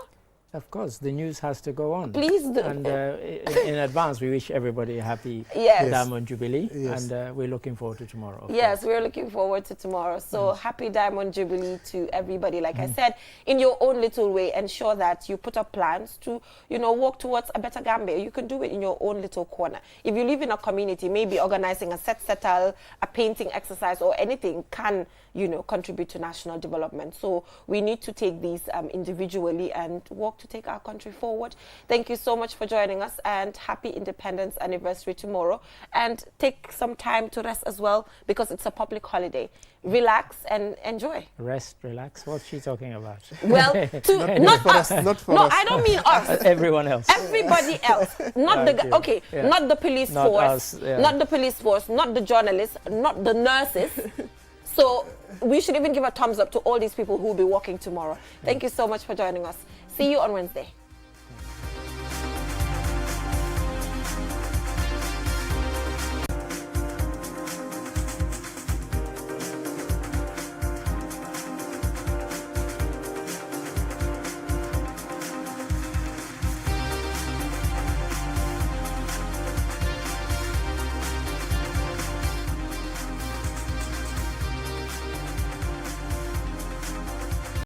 S2: Of course, the news has to go on.
S1: Please do.
S2: And in advance, we wish everybody a happy Diamond Jubilee. And we're looking forward to tomorrow.
S1: Yes, we're looking forward to tomorrow. So happy Diamond Jubilee to everybody. Like I said, in your own little way, ensure that you put up plans to, you know, work towards a better Gambia. You can do it in your own little corner. If you live in a community, maybe organizing a settle, a painting exercise or anything can, you know, contribute to national development. So we need to take these individually and work to take our country forward. Thank you so much for joining us, and happy Independence Anniversary tomorrow. And take some time to rest as well, because it's a public holiday. Relax and enjoy.
S2: Rest, relax. What's she talking about?
S1: Well, not us.
S10: Not for
S1: no,
S10: us.
S1: I don't mean us.
S2: Everyone else.
S1: Everybody else. Not not the police force, not the police force, not the journalists, not the nurses. So we should even give a thumbs up to all these people who will be walking tomorrow. Thank you so much for joining us. See you on Wednesday.